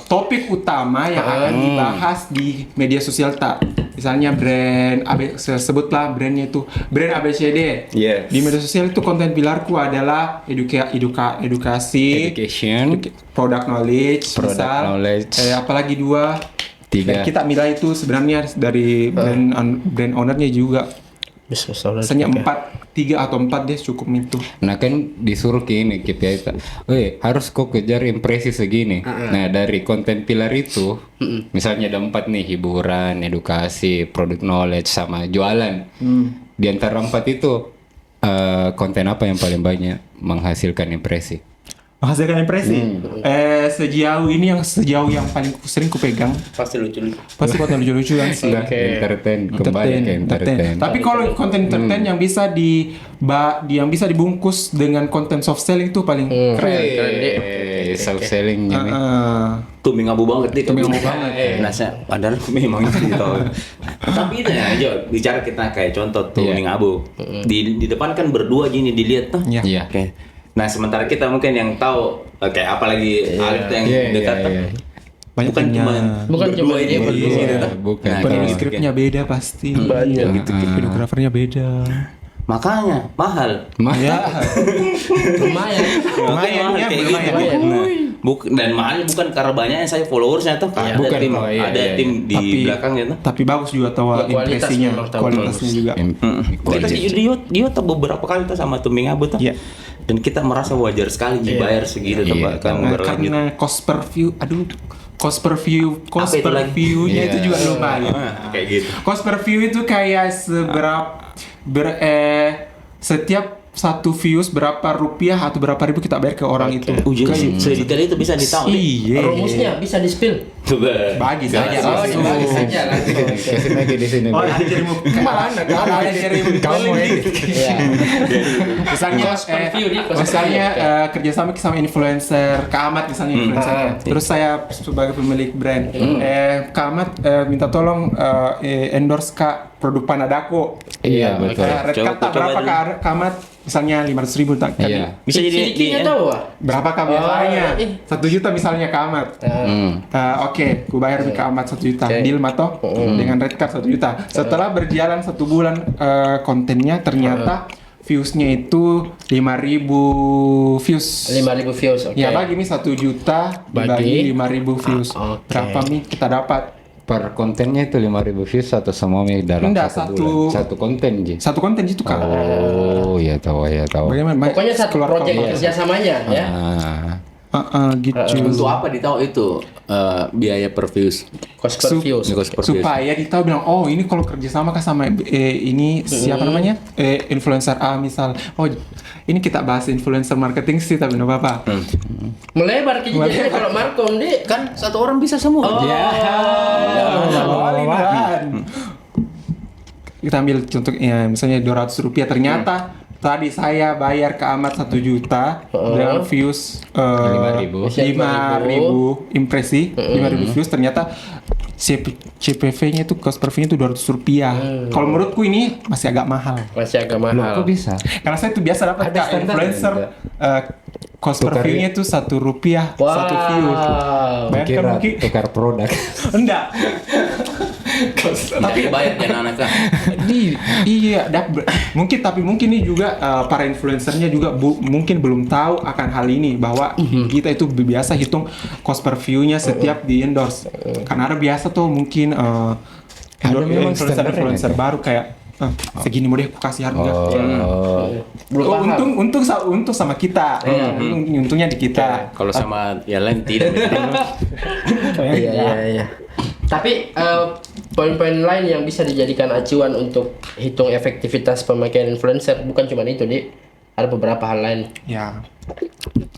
topik utama yang akan dibahas di media sosial tak. Misalnya brand sebutlah brandnya itu brand ABCD. Yes. Di media sosial itu konten pilarku adalah edukasi, Education, product knowledge, misal. knowledge. Apalagi 2. 3. Dan kita milih itu sebenarnya dari brand ownernya juga. Business owner. Misalnya 3 atau 4 dia cukup itu. Nah kan disuruh gini KPI, harus kok kejar impresi segini. Nah dari konten pilar itu, misalnya ada 4 nih, hiburan, edukasi, product knowledge, sama jualan. Di antara 4 itu, konten apa yang paling banyak menghasilkan impresi? Menghasilkan impresi. Sejauh yang paling sering kupegang Pasti lucu-lucu. pasti konten lucu-lucu kan sih. Entertain, kembali ke entertain. Tapi kalau konten entertain yang bisa yang bisa dibungkus dengan konten soft selling itu paling keren. Self sellingnya nih. Tuming abu banget nih. Tuming abu banget. Nasa, padahal memang gitu. Tapi itu ya, Jo, bicara kita kayak contoh tuming abu. Di depan kan berdua gini dilihat tuh. Iya. Oke. Nah, sementara kita mungkin yang tahu kayak apalagi Alif yang dekat tuh. Banyak Bukan punya. cuma Bukan cuma berdua dia ini berdua. gitu tuh. Bukan. Nah, Penulis kayak skripnya beda pasti. Banyak. Gitu. Videografernya beda. Makanya mahal. Ya. Lumayan. Makanya mahal ya, kayak lumayan. gitu. Nah, dan mahalnya bukan karena banyaknya saya followersnya tuh. Ada bukan, tim, oh, iya, ada iya. tim di Tapi- belakangnya tuh. Tapi bagus juga tahu Ya, kualitas impresinya, memang tahu kualitasnya juga. Kita di YouTube beberapa kali tuh sama Tuming Abu tuh. Iya. Dan kita merasa wajar sekali dibayar segitu tuh Iya. bahkan Nah, berlanjut. karena cost per view, cost per Apa itu lagi? view-nya itu Iya. juga lumayan. Kayak gitu. Cost per view itu kayak setiap satu views berapa rupiah atau berapa ribu kita bayar ke orang itu. Ujian sedetail itu bisa ditahu deh. Iya. Rumusnya bisa di-spill. Coba. Bagi saja. Oh, dibagi saja langsung. Kasih lagi di sini. Oh, ada jarimu. Kemana anda? Ada jarimu. Kamu edit. Iya. Misalnya, Cost per view, di cost per misalnya view. kerjasama sama influencer, Kak Ahmad misalnya influencer. Terus saya sebagai pemilik brand, Kak Ahmad minta tolong endorse Kak produk Panadako. Iya, betul. Red Coba- Kata coba berapa dulu. Kak Ahmad? Misalnya 500.000 tak? Iya. Bisa jadi Sedikitnya tahu ah. Berapa Kak biasanya? Oh, 1 juta misalnya Kak Ahmad. Oke, ku bayar Kak Ahmad 1 juta. Oke. Deal mato dengan red card 1 juta. Setelah berjalan 1 bulan kontennya ternyata viewsnya itu 5.000 views. 5.000 views, oke. Ya bagi nih 1 juta Bagi- dibagi 5.000 views. Oke. Berapa nih kita dapat? Per kontennya itu 5.000 views atau semua Mi dalam Enggak, satu satu- bulan? Satu konten Ji. Satu konten itu Kak. Oh, ya tahu. Bagaimana? Pokoknya satu Keluar project keluar. kerjasamanya ya. Gitu. Untuk apa ditahu itu biaya per views? Cost per views. Cost per views. Supaya kita bilang, oh ini kalau kerjasama kan sama ini siapa namanya influencer A misal, oh ini kita bahas influencer marketing sih tapi nggak apa-apa. Melebar ke jadi kalau Markom deh. Kan satu orang bisa semua. Ya. Kita ambil contoh ya, misalnya 200 rupiah ternyata tadi saya bayar ke Ahmad 1 juta dengan views 5.000 impresi, 5.000 views ternyata CPV-nya itu cost per view-nya itu 200 rupiah. Kalau menurutku ini masih agak mahal. Masih agak Loh, mahal. kok bisa? Karena saya tuh biasa dapat Ada Kak, standar influencer cost per Tukar view-nya itu 1 rupiah Wow. 1 view. Bayangkan Kira mungkin tukar produk. enggak. Tapi bayar kan anak kan. Iya, mungkin ini juga para influencernya juga mungkin belum tahu akan hal ini bahwa kita itu biasa hitung cost per view-nya setiap di endorse. Karena ada biasa tuh mungkin memang influencer baru kayak segini mau deh aku kasih harga. Belum Oh, paham. untung sama kita. Untungnya di kita. Kalau sama yang lain tidak. Iya. Tapi poin-poin lain yang bisa dijadikan acuan untuk hitung efektivitas pemakaian influencer bukan cuma itu, Dik. Ada beberapa hal lain. Ya.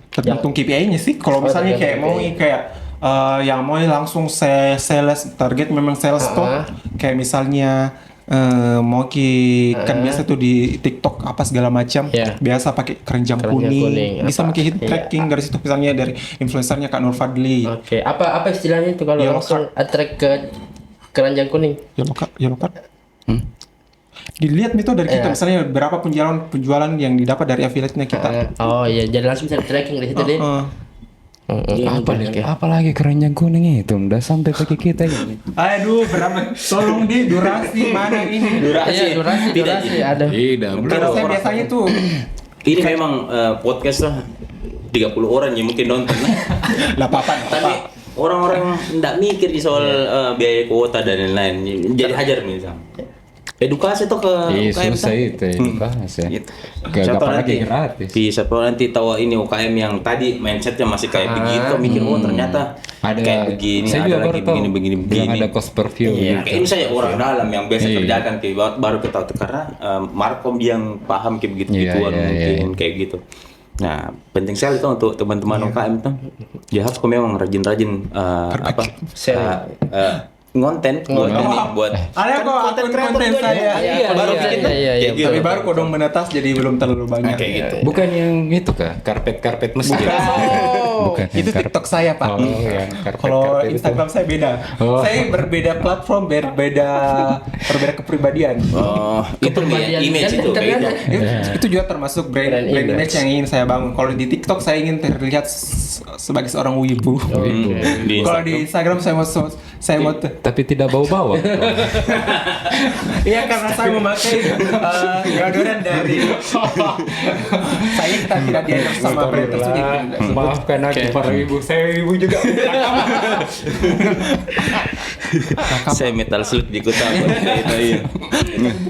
Tergantung KPI-nya sih. Kalau misalnya kayak mau yang mau langsung sales target memang sales tuh kayak misalnya kan biasa tuh di TikTok apa segala macam Iya. biasa pakai keranjang Keranjang kuning, kuning bisa apa? mungkin hit Iya. tracking dari situ misalnya dari influencernya Kak Nur Fadli Oke, apa istilahnya itu kalau Yellow langsung attract ke keranjang kuning? Yellow card dilihat itu dari kita Iya. misalnya berapa penjualan yang didapat dari affiliate-nya kita. Oh iya, jadi langsung bisa tracking di situ deh. Apalagi keranjang kuning itu udah sampai pakai kita ini. Aduh, berapa? Tolong di durasi mana ini? Iya, durasi ada. Tidak, Karena saya biasanya tuh Ini memang podcast lah 30 orang yang mungkin nonton. lah apa-apa. Tapi orang-orang nggak mikir di soal biaya kuota dan lain-lain. Jadi hajar misalnya. Edukasi tuh ke Iya, UKM susah tuh. itu edukasi. Gitu. Gak Siapa apalagi nanti- gratis. Siapa nanti tahu ini UKM yang tadi mindsetnya masih kayak begitu, mikir oh ternyata Ada kayak begini, saya ada juga lagi baru tahu begini. yang ada cost per view Iya, gitu. ini saya orang dalam yang biasa Iya. kerjakan kayak baru ketahui karena Markom yang paham kayak begitu Iya, gituan iya, mungkin iya. kayak gitu. Nah, penting sekali tuh untuk teman-teman UKM tuh. Ya harus memang rajin-rajin ngonten buat Ada kok akun konten saya. baru bikin tuh. Kayak gitu. Tapi baru kodong menetas jadi belum terlalu banyak. Kayak gitu. Bukan yang itu kah? Karpet masjid. Bukan. Itu yang TikTok saya, Pak. Oh, yang Kalau karpet itu. Instagram saya beda. Oh. Saya berbeda platform, berbeda kepribadian. Oh, itu dia image itu kayak gitu. Itu juga termasuk brand image yang ingin saya bangun. Kalau di TikTok saya ingin terlihat sebagai seorang wibu. Di Kalau di Instagram saya mau Tapi tidak bau-bau. iya karena saya memakai deodoran dari saya kita tidak di-endorse sama brand tersebut. Maafkan aku para ibu. Saya ibu juga. saya metal slug di kota itu.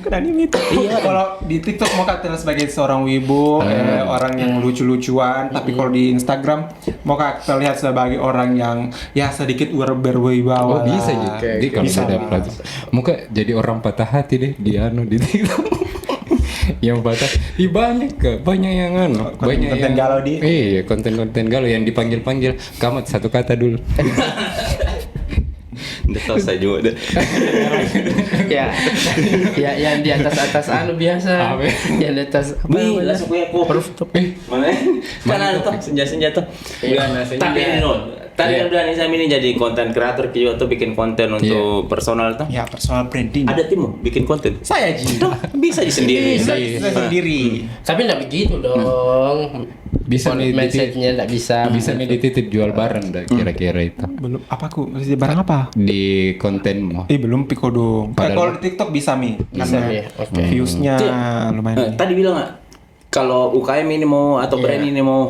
Bukan anime itu. Iya. Kalau di TikTok mau terlihat sebagai seorang wibu, orang yang lucu-lucuan. Tapi kalau di Instagram mau terlihat sebagai orang yang ya sedikit berwibawa. Oh bisa ya. Jadi kalau Bisa. sudah pelatih, muka jadi orang patah hati deh di TikTok. Yang patah, banyak yang banyak Konten yang galau di. Iya, konten galau yang dipanggil kamat satu kata dulu. Udah tahu saya juga deh. Ya, yang di atas biasa. Apa? Yang di atas Wih, langsung punya aku. Mana? Kan ada tuh senja-senja tuh. Tapi ini loh. Tadi kan udah nih saya ini jadi konten kreator juga tuh bikin konten untuk personal tuh. Ya personal branding. Ada tim loh bikin konten. Saya Ji. Bisa di sendiri. Saya sendiri. Tapi nggak begitu dong. Bisa nih mindsetnya nggak bisa. Bisa nih dititip jual barang dah kira-kira itu. Belum apa aku masih barang apa? Di kontenmu. Belum Piko dong. Kalau di TikTok bisa Mi. Bisa, Mi. Oke. Viewsnya lumayan. Tadi bilang nggak? Kalau UKM ini mau atau brand ini mau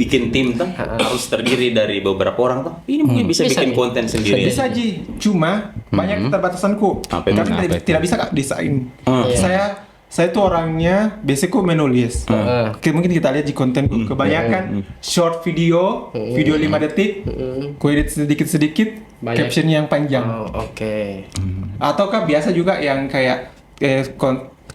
bikin tim tuh harus terdiri dari beberapa orang tuh. Ini mungkin bisa Bisa bikin nih. konten sendiri. Bisa Ji, cuma banyak keterbatasanku. Apa itu? Karena Apa itu? tidak bisa Kak desain. Iya. Saya tuh orangnya basicku menulis. Mungkin kita lihat di kontenku kebanyakan short video, video 5 detik, ku edit sedikit-sedikit, Banyak. caption yang panjang. Oh, oke. Ataukah biasa juga yang kayak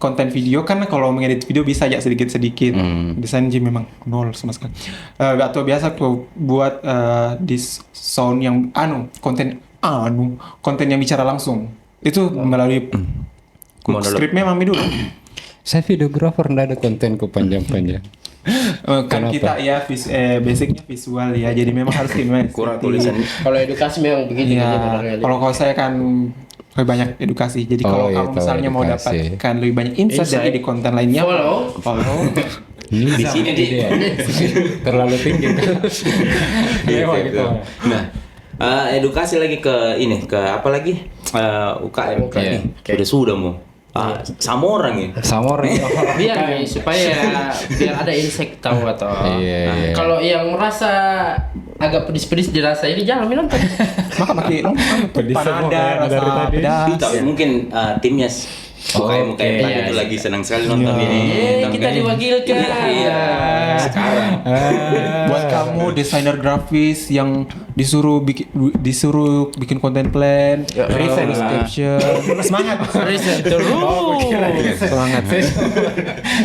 konten video kan kalau mengedit video bisa aja sedikit-sedikit. Desain Ji memang nol sama sekali. Atau biasa aku buat di sound yang konten yang bicara langsung. Itu melalui skripnya Mami dulu. Saya videografer nggak ada kontenku panjang-panjang. Kan Kenapa? kita ya basicnya visual ya, jadi memang harus gimana? Kurang tulisan. Kalau edukasi memang begitu Iya. sebenarnya. Kalau saya kan lebih banyak edukasi. Jadi Oh, kalau iya, kamu tahu misalnya mau edukasi. dapatkan lebih banyak insight Insight. dari di konten lainnya, Follow. Ini Di sini di. terlalu tinggi. Lewat gitu. Nah, edukasi lagi ke apa lagi? UKM. Iya. Sudah mau. Sama orang ya. Sama orang. Biar nih supaya biar ada insight tahu atau. Iya. Kalau yang merasa agak pedis-pedis dirasa ini jangan minum tadi. maka pakai Pedis semua panada, kayak rasa dari tadi. pedas. Tapi mungkin timnya UKM Iya, itu iya. lagi senang sekali nonton ini. Kita diwakilkan. Iya. Sekarang. Buat kamu desainer grafis yang disuruh bikin konten plan, resign. description, semangat. Resign terus. Semangat.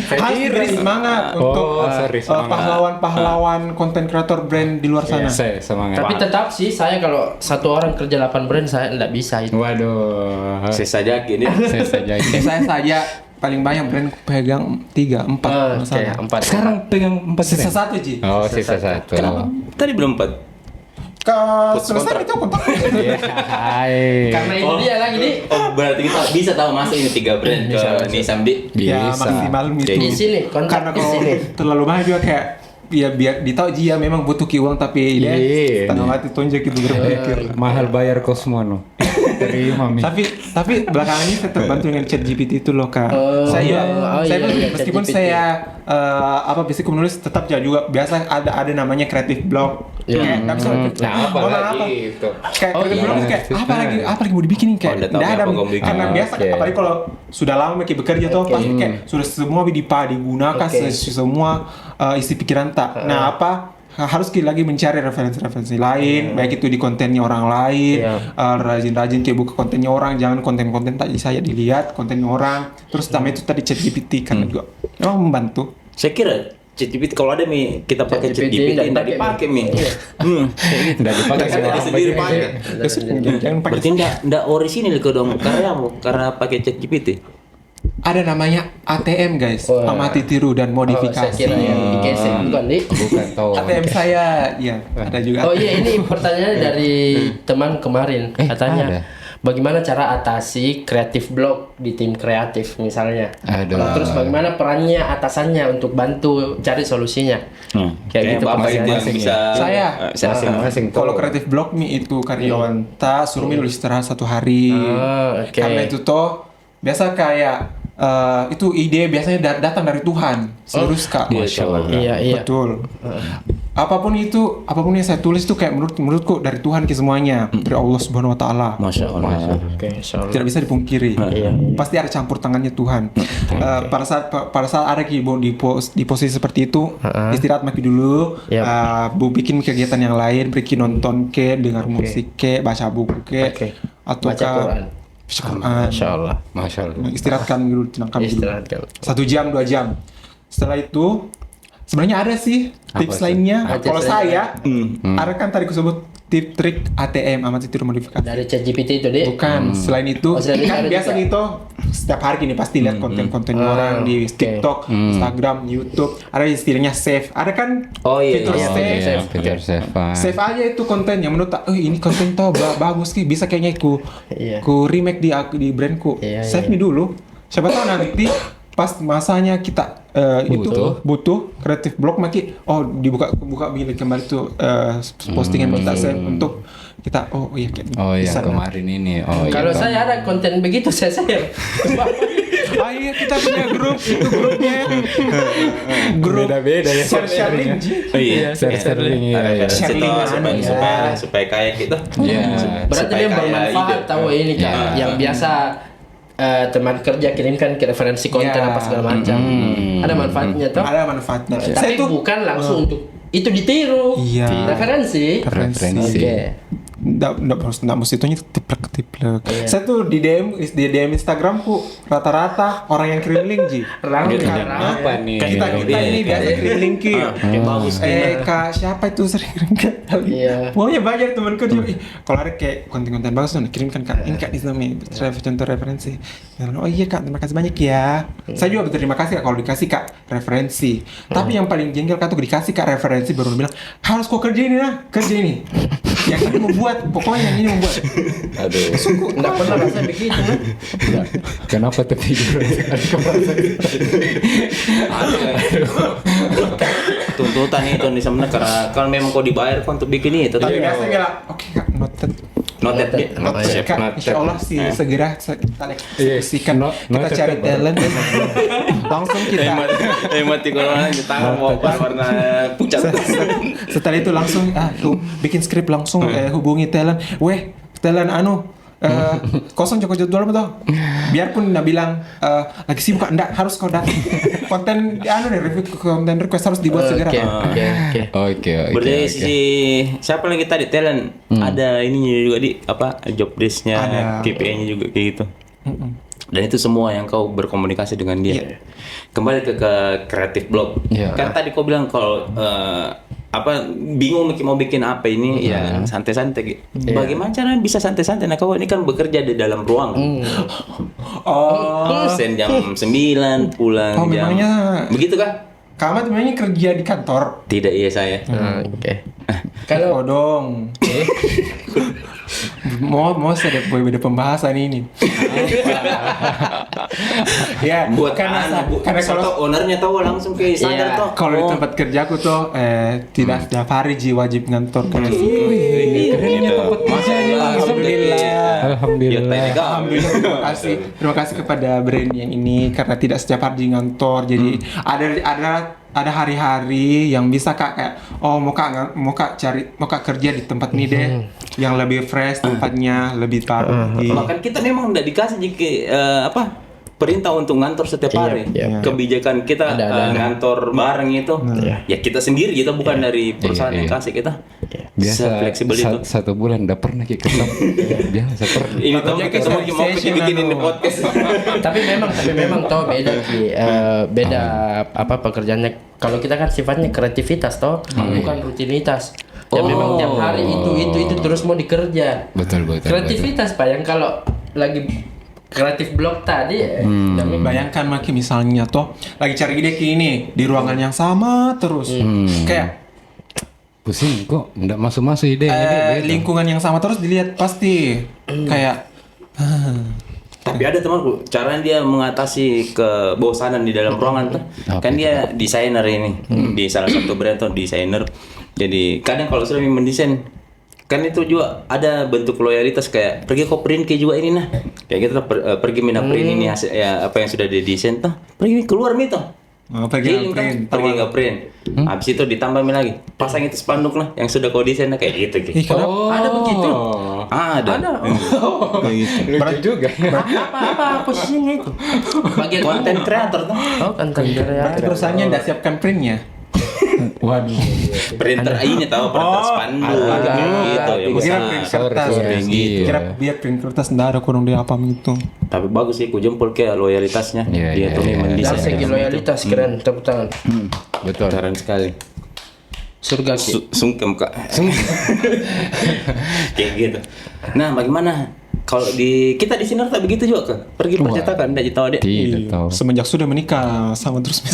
Harus beri semangat untuk sorry, semangat. pahlawan-pahlawan konten kreator brand di luar sana. Saya semangat. Tapi tetap sih saya kalau satu orang kerja 8 brand saya enggak bisa itu. Waduh. Saya saja gini. Saya saja. Saya saja paling banyak brand pegang 3, 4 Oke, 4. Sekarang pegang 4 Sisa satu Ji. Oh, sisa satu. Kenapa? Tadi belum 4. Selesai itu kontrak. Iya. Hai. Karena itu dia lagi nih. Oh, berarti kita bisa tahu masuk ini 3 brand ke Nisam di. Ya Bisa. maksimal itu. Di sini kontrak Karena di kalau sini. terlalu banyak juga kayak ya biar ditahu Ji ya memang butuh uang tapi dia Iya. setengah mati tonjok itu berpikir. Mahal bayar Kosmono. Dari Mami. Tapi belakangan ini saya terbantu dengan chat GPT itu loh Kak. iya. Oh, saya iya, meskipun ChatGPT. saya basic menulis tetap juga biasa ada namanya creative blog. Iya. Kayak nggak bisa Nah, apa ngomong lagi itu? Kayak Oh, creative iya. blog kayak apa lagi mau dibikin kayak Oh, udah tahu nggak ada apa kamu bikin. karena biasa Oke. apalagi kalau sudah lama Meki bekerja tuh pasti kayak sudah semua digunakan Oke. semua isi pikiran tak. Nah apa harus lagi mencari referensi-referensi lain, baik itu di kontennya orang lain, rajin-rajin kayak buka kontennya orang, jangan konten-konten tadi saya dilihat kontennya orang, terus sama itu tadi ChatGPT karena juga memang membantu. Saya kira ChatGPT kalau ada Mi, kita pakai ChatGPT ChatGPT nggak enggak dipakai Mi. Nggak dipakai Kan tadi sendiri pakai. Jangan pakai. Berarti enggak orisinil ke dong karyamu karena pakai ChatGPT. Ada namanya ATM guys, Oh, amati tiru dan Oh, saya modifikasi. kira yang di gesek bukan nih. bukan tahu. ATM saya, ya ada juga. Oh iya, ini pertanyaannya dari teman kemarin. Katanya, ada. bagaimana cara atasi kreatif blog di tim kreatif misalnya? Aduh. Nah, terus bagaimana perannya atasannya untuk bantu cari solusinya? Kayak gitu Bapak itu yang pertanyaannya. bisa Saya Masing-masing tuh. kalau kreatif blog nih itu karyawan tak suruh nulis istirahat 1 hari. Oke. Karena itu toh biasa kayak itu ide biasanya datang dari Tuhan. Serius Kak. Masya Allah. Iya, iya. Betul. Apapun yang saya tulis itu kayak menurutku dari Tuhan ke semuanya, dari Allah Subhanahu wa taala. Masya Allah. Oke, insyaallah. Tidak bisa dipungkiri. Iya. Pasti ada campur tangannya Tuhan. Pada saat ada Kibo di posisi seperti itu, istirahat maki dulu, Yap. bu bikin kegiatan yang lain, pergi nonton ke, dengar musik ke, baca buku ke, Oke. atau Baca Quran. baca Quran. Insyaallah. Masya Allah. Istirahatkan dulu, tenangkan dulu. Istirahatkan. 1 jam, 2 jam. Setelah itu sebenarnya ada sih tips sih? lainnya. Apa Kalau tips saya, ada kan tadi aku sebut tip trik ATM amati tiru modifikasi. Dari ChatGPT itu, Dek. Bukan, selain itu Oh, selain itu kan ada biasa juga. gitu setiap hari gini pasti lihat konten-konten orang di oke. TikTok, Instagram, YouTube. Ada istilahnya save. Ada kan Oh iya, fitur iya, Oh, save. iya, Peter Sevan. Save aja itu konten yang menurut oh ini konten toh bagus sih, bisa kayaknya Iya. ku remake di brandku. Iya, Save iya. nih dulu. Siapa tahu nanti pas masanya kita itu butuh kreatif blog maki buka bikin kembali tuh postingan kita save untuk kita iya kayak Oh yang bisa. kemarin ini. Oh iya. Kalau saya ada konten begitu saya share. Iya kita punya grup itu grupnya grup Beda-beda ya. share link Ji. Oh iya. Share link, iya, Ada iya. referensi Share toh, link supaya ya. supaya kaya kita. Iya. Berarti Supaya dia kaya bermanfaat ide. tahu ini kan Ya. yang biasa teman kerja kirimkan ke referensi konten Ya. apa segala macam. Ada manfaatnya toh. Ada manfaatnya. Tapi Saya tuh bukan langsung untuk itu ditiru. Iya. Referensi. Referensi. Oke. nggak mesti itu tiplek. Saya tuh di DM Instagramku rata-rata orang yang kirim link Ji. Ramai Gitu. kan. Apa nih? Kita ini biasa kirim link Ki. Kayak bagus Kak siapa itu sering kirim ke kali. Iya. Pokoknya banyak temanku dia. Kalau ada kayak konten-konten bagus tuh kirimkan Kak. Ini Kak di sini contoh referensi. Oh iya Kak, terima kasih banyak ya. Saya juga berterima kasih Kak kalau dikasih Kak referensi. Tapi yang paling jengkel Kak tuh dikasih Kak referensi baru bilang harus kok kerja ini nah, kerja ini. Yang ini membuat, pokoknya yang ini membuat. Aduh. Enggak pernah rasanya begitu kan. Kenapa tertidur? tuntutan itu di sana karena kalau memang kau dibayar kau untuk bikin itu. Tapi biasa bilang, oke Kak, noted. Noted dia. Noted Kak, insya Allah sih segera kita eksekusikan. Kita Noted, cari Pak. talent. Langsung kita. Mati corona di tangan mau warna pucat. Setelah itu langsung bikin skrip langsung hubungi talent. Weh, talent kosong joko jadwal betul. Biarpun nak bilang lagi sibuk Kak, enggak harus kau datang. Konten review konten request harus dibuat segera. Oke. Oke. Berarti si siapa lagi tadi talent ada ininya juga di apa job desk-nya, Ada. KPI-nya juga kayak gitu. Dan itu semua yang kau berkomunikasi dengan dia. Iya. Kembali ke kreatif blog. Iya. Kan tadi kau bilang kalau bingung mau bikin apa ini ya santai-santai gitu. Bagaimana caranya bisa santai-santai? Nah kau ini kan bekerja di dalam ruang. Sen jam 9 pulang Oh, jam. memangnya Begitu kah? Kamu memangnya kerja di kantor? Tidak iya saya. Oke. Oh dong. mau saya beda pembahasan ini. Ya, Buat karena karena kalau kalau ownernya tahu langsung ke sadar Iya. toh. kalau di tempat kerjaku tuh tidak setiap hari Ji wajib ngantor karena Kerennya tempat kerjanya. Alhamdulillah. Terima kasih kepada brand yang ini karena tidak setiap hari di ngantor. Jadi ada hari-hari yang bisa Kak kayak mau kak kerja di tempat ini deh yang lebih fresh tempatnya lebih baru. Bahkan kita memang udah dikasih jika perintah untuk ngantor setiap Iya, hari. iya. Kebijakan kita Ada. ngantor bareng itu, ya kita sendiri, kita bukan dari perusahaan Iya, yang iya. kasih kita. Biasa Fleksibel itu. satu bulan udah pernah kita ketemu. Biasa pernah. Ini tuh kita mau bikin di podcast. tapi memang toh beda Ki. Beda apa pekerjaannya. Kalau kita kan sifatnya kreativitas toh, bukan rutinitas. Ya memang tiap hari itu terus mau dikerja. Betul. Kreativitas Pak, yang kalau lagi kreatif blok tadi Bayangkan Maki misalnya toh lagi cari ide kayak ini di ruangan yang sama terus. Kayak Pusing kok, nggak masuk ide. lingkungan yang sama terus dilihat pasti kayak Tapi ada temanku, caranya dia mengatasi kebosanan di dalam ruangan tuh. Kan dia desainer ini di salah satu brand tuh, desainer. Jadi kadang kalau sudah mendesain, kan itu juga ada bentuk loyalitas, kayak pergi kau print kayak juga ini nah. Kayak gitu pergi mina print ini hasil ya apa yang sudah didesain tuh. Pergi keluar mi tuh. pergi nge-print. Pergi nge-print. Habis itu ditambah mi lagi. Pasang itu spanduk lah yang sudah kau desain kayak gitu gitu. Ih, kenapa? ada begitu. Ada. Lucu juga. Apa posisinya itu? Bagian Konten kreator tuh. Oh, konten Berarti perusahaannya nggak siapkan printnya. Waduh. Printer ini tahu printer spanduk gitu yang Kira besar. print kertas. Gitu. Kira biar print kertas nggak ada kurang di apa gitu. Tapi bagus sih, ku jempol ke loyalitasnya. Iya, Dia iya, tuh iya. mendesain. dari segi loyalitas keren, tepuk tangan. Betul. Keren sekali. Surga Ki. Sungkem kak. Kayak gitu. Nah, bagaimana? Kalau kita di sini tak begitu juga kan? Pergi percetakan, tidak tahu deh. Tidak tahu. Semenjak sudah menikah sama terus.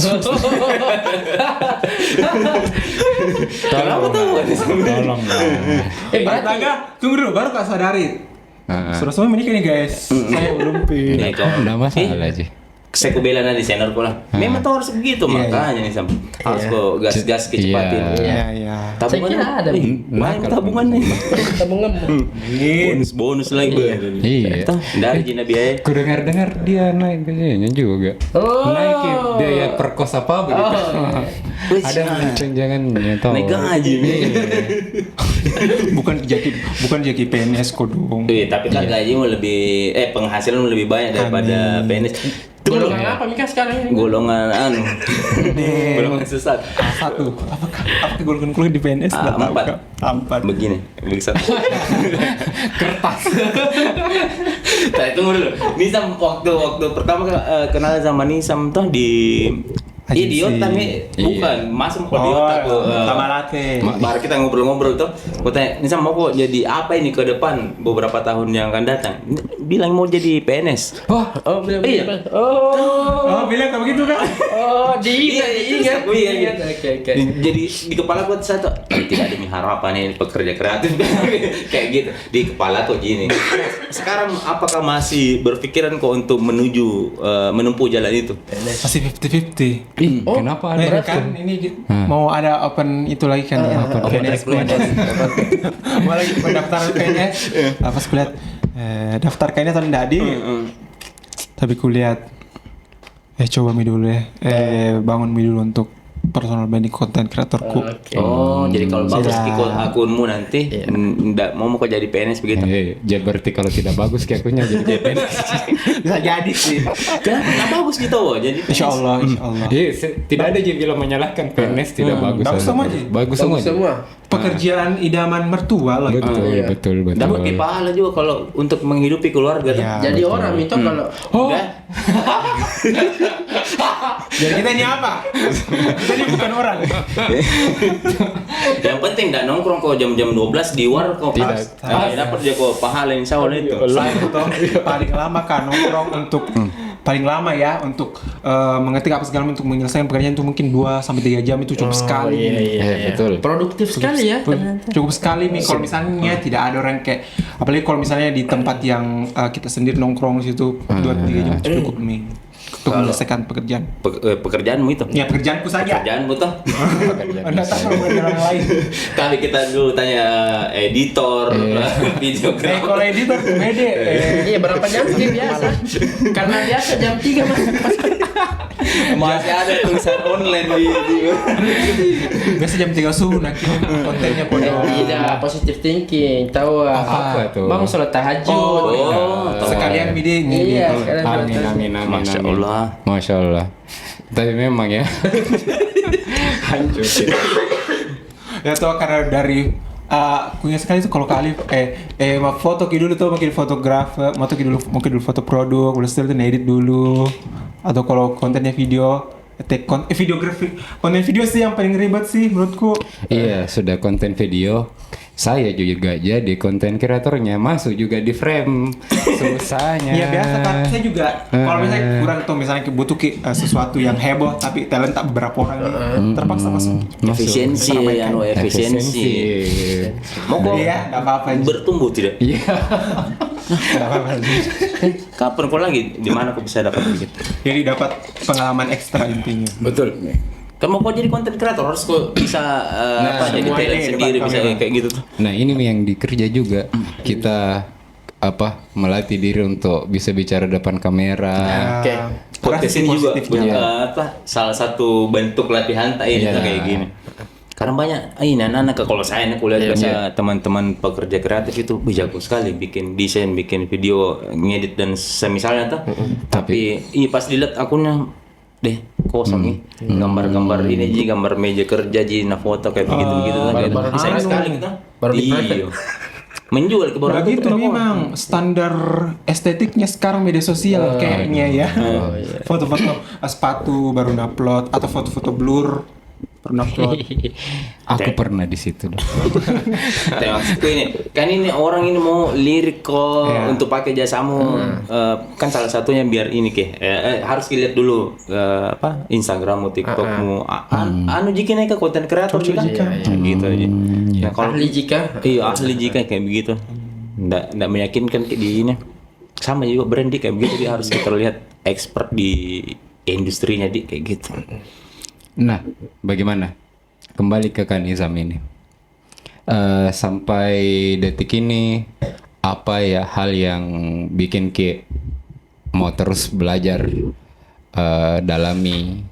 Kenapa tahu? Tolong lah. Berarti Tunggu dulu, baru kak sadari. Sudah semua menikah nih guys. Saya belum pin. Nih, kau. Nggak masalah aja. Saya ku bela nanti desainer pula. Memang tuh harus begitu, makanya nih Sam. Harus kok gas-gas kecepatin. Iya. saya kira ada Main tabungan nih. tabungan. Bonus lagi. Iya. Tahu, dari Jina biaya. Ku dengar dia naik gajinya juga. Oh. Naik biaya perkos apa begitu. Ada tunjangannya tau. Naik gaji nih. bukan jadi PNS kok dong. Tapi kan gaji mau lebih penghasilan mau lebih banyak daripada PNS. Golongan apa Mika sekarang ini? Golongan golongan sesat. Satu. Apakah golongan kuliah di PNS? Nggak tahu, Empat. Kak. Empat. Begini, bisa. Kertas. Tunggu dulu. Nisam waktu pertama kenal sama Nisam tuh di Agensi. di Yota nih, bukan masuk ke Yota kok. sama latte. Baru kita ngobrol-ngobrol tuh, gue tanya, Nisam mau kok jadi apa ini ke depan beberapa tahun yang akan datang? Bilang mau jadi PNS. Wah, Oh, bilang Iya. Oh, bilang kayak begitu kan? Oh, diingat. Iya. Oke. Jadi di kepala gue satu, tidak ada harapan ini pekerja kreatif kayak gitu di kepala tuh gini. Sekarang apakah masih berpikiran kok untuk menempuh jalan itu? Masih 50-50. kenapa ada Kan ini mau ada open itu lagi kan ya, open PNS. Mau lagi pendaftaran PNS. Pas kulihat daftar kayaknya tahun tadi. Tapi kulihat coba mi dulu ya. Bangun mi dulu untuk personal branding konten kreatorku. Oh, jadi kalau bagus akunmu nanti ndak mau kok jadi PNS begitu? Jadi berarti kalau tidak bagus kayak akunya jadi PNS. Bisa jadi sih. Kenapa bagus gitu woh? Jadi Insya Allah. Tidak ada yang bilang menyalahkan PNS tidak bagus. Bagus semua aja. Bagus semua. Semua. Pekerjaan idaman mertua lah. Betul. dapat pahala juga kalau untuk menghidupi keluarga tuh. Ya. Jadi orang itu kalau Udah. Jadi kita ini apa? Kita ini bukan orang. Yang penting ndak nongkrong kok jam-jam 12 di war kok pas. Dapat dia kok pahala insya Allah itu. Paling lama kan nongkrong untuk paling lama ya untuk mengetik apa segala untuk menyelesaikan pekerjaan itu mungkin 2-3 jam itu cukup sekali. Betul. produktif sekali ya. Cukup sekali nih kalau misalnya tidak ada orang kayak apalagi kalau misalnya di tempat yang kita sendiri nongkrong di situ 2-3 jam itu cukup nih untuk menyelesaikan pekerjaan. Pekerjaanmu itu. Ya pekerjaanku saja. Pekerjaanmu tuh. Anda tahu pekerjaan orang lain. Kali kita dulu tanya editor, videografer. Kalau editor beda. Iya berapa jam sih biasa? Karena biasa jam 3 mas. Masih ada tulisan online di Biasa jam 3 subuh nak kontennya podo. Tidak positive thinking, tahu Apa tuh? Bang sholat tahajud. Sekalian bidding. Iya, sekarang sholat Amin, tahajud. amin, amin, Masya amin. Allah. Masya Allah. Tapi memang ya. Hancur. Ya tuh karena dari punya sekali tuh kalau kali mau foto ki dulu tuh mungkin fotografer, mungkin dulu foto produk, boleh setelah itu edit dulu. Atau kalau kontennya video, videografi, konten video sih yang paling ribet sih menurutku. Iya, sudah konten video. Saya juga jadi konten kreatornya, masuk juga di frame. Susahnya. Iya biasa kan, saya juga kalau misalnya kurang tuh misalnya butuh sesuatu yang heboh tapi talent tak beberapa orang terpaksa masuk. efisiensi, efisiensi. Mau kok Iya, nggak apa-apa. bertumbuh tidak? Iya. Nggak apa-apa. Kapan kau lagi? Di mana kau bisa dapat begitu? Jadi dapat pengalaman ekstra intinya. Betul. Kamu kok jadi konten kreator harus kok bisa jadi semua talent ini sendiri depan bisa kamera. kayak gitu tuh. Nah, ini yang dikerja juga. Kita melatih diri untuk bisa bicara depan kamera. Oke. Podcast ini juga positifnya. salah satu bentuk latihan tak ini Iya. tuh kayak gini. Karena banyak ini anak-anak kalau saya kuliah biasa teman-teman pekerja kreatif itu jago sekali bikin desain, bikin video, ngedit dan semisalnya tuh. Tapi pas dilihat akunnya deh kosong nih gambar-gambar ini ji gambar meja kerja ji nah foto kayak begitu baru sayang di- sekali kita baru di iya menjual ke baru Begitu memang standar estetiknya sekarang media sosial kayaknya ya. Foto-foto sepatu baru upload atau foto-foto blur baru upload. Aku pernah di situ. Tapi maksudku ini kan ini orang ini mau lirik kok untuk pakai jasamu kan salah satunya biar ini harus dilihat dulu Instagrammu, TikTokmu anu jika naik ke konten kreator juga gitu aja. Nah kalau Ahli jika iya asli jika kayak begitu nggak meyakinkan kayak di ini sama juga brand di kayak begitu dia harus terlihat expert di industrinya di kayak gitu. Nah, bagaimana? Kembali ke Kak Nizam ini. Sampai detik ini, apa ya hal yang bikin Ki mau terus belajar dalami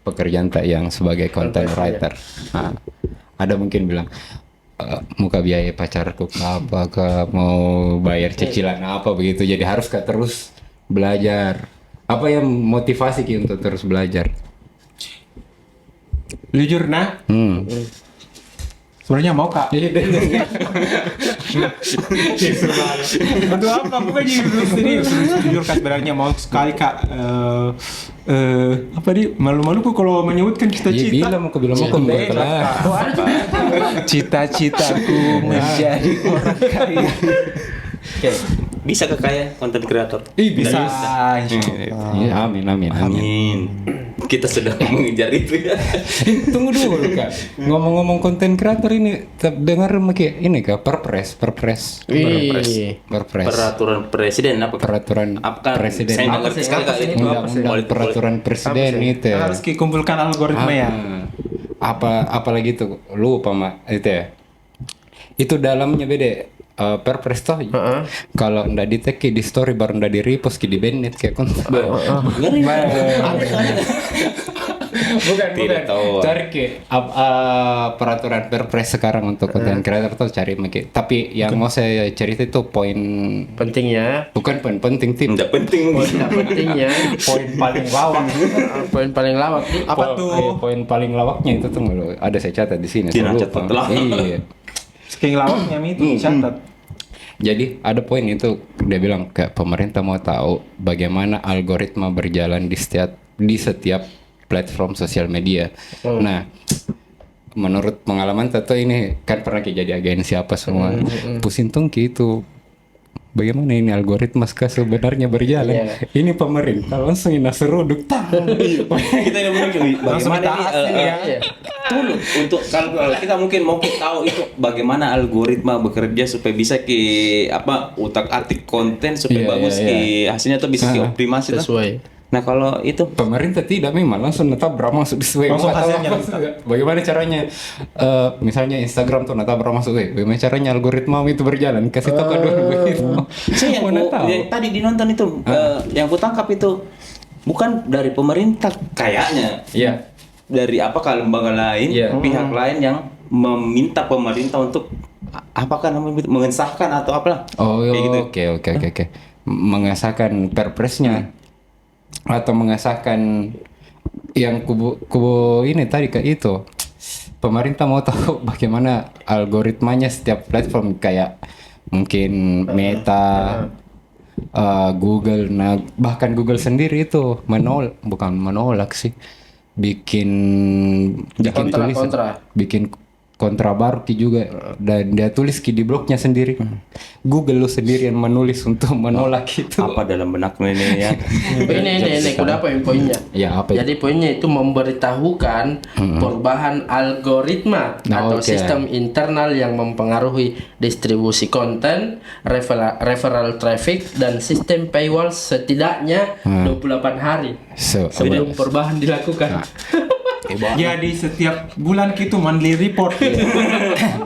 pekerjaan tak yang sebagai content writer? Nah, ada mungkin bilang muka biaya pacarku apa ke mau bayar cicilan apa begitu, jadi harus Kak terus belajar. Apa yang motivasi Ki untuk terus belajar? Jujur nah, sebenarnya mau Kak. Untuk apa? Bukan serius. Jujur Kak sebenarnya mau sekali Kak. Apa di malu-malu kok kalau menyebutkan cita-cita. Bilang mau kelas. Cita-citaku menjadi orang kaya. Bisa ke kaya konten kreator. Bisa. Iya, amin. Amin. Kita sedang mengejar itu ya. Tunggu dulu Kak. Ngomong-ngomong konten kreator ini, dengar ini Kak, perpres. Peraturan presiden apa? Peraturan Apa presiden. Saya dengar sekali Kak itu Undang-undang peraturan presiden itu. Harus kumpulkan algoritma ya. Apalagi itu lupa itu ya. Itu dalamnya beda. Perpres toh. Kalau ndak di tag di story baru ndak di repost di banned kayak konten. Bukan. tahu. Cari peraturan perpres sekarang untuk konten creator tuh cari Maki. Tapi yang mau saya cerita itu poin pentingnya bukan poin penting tim. Tidak penting. pentingnya Poin paling lawak. poin paling lawak nih Apa tuh? Poin paling lawaknya itu tuh ada saya catat di sini. Tidak saya lupa. catat lah. Iya. Saking lawaknya itu catat. Jadi ada poin itu dia bilang kayak pemerintah mau tahu bagaimana algoritma berjalan di setiap platform sosial media. Nah, menurut pengalaman Tato ini kan pernah jadi agensi apa semua. Pusing tungki itu bagaimana ini algoritma sebenarnya berjalan. Ini pemerintah langsung seruduk tahu. Kita ini mungkin bagaimana ini dulu untuk kalau kita mungkin mau tahu itu bagaimana algoritma bekerja supaya bisa utak-atik konten supaya bagus hasilnya tuh bisa dioptimasi tuh. sesuai Nah kalau itu Pemerintah tidak memang langsung netabrak masuk di web. Langsung Nggak tahu hasilnya apa. Bagaimana caranya? Misalnya Instagram tuh netabrak masuk web. Bagaimana caranya algoritma itu berjalan? Kasih tahu dulu begitu. saya Mana tahu. yang tadi dinonton itu yang ku tangkap itu bukan dari pemerintah kayaknya. Iya. Dari apakah lembaga lain, Iya. pihak lain yang meminta pemerintah untuk apakah namanya mengesahkan atau apalah. Oh, Kayak gitu. oke. Mengesahkan perpresnya atau mengesahkan yang kubu ini tadi kayak itu. Pemerintah mau tahu bagaimana algoritmanya setiap platform kayak mungkin Meta, Google. Nah, bahkan Google sendiri itu bukan menolak sih. Bikin kontra. bikin kontra baru Ki juga dan dia tulis Ki di blognya sendiri. Google lu sendiri yang menulis untuk menolak itu. Apa dalam benak ini ya? Ini udah apa poinnya? Ya apa itu? Jadi poinnya itu memberitahukan perubahan algoritma atau Oke. sistem internal yang mempengaruhi distribusi konten, referral traffic, dan sistem paywall setidaknya 28 hari sebelum perubahan dilakukan. Jadi setiap bulan gitu monthly report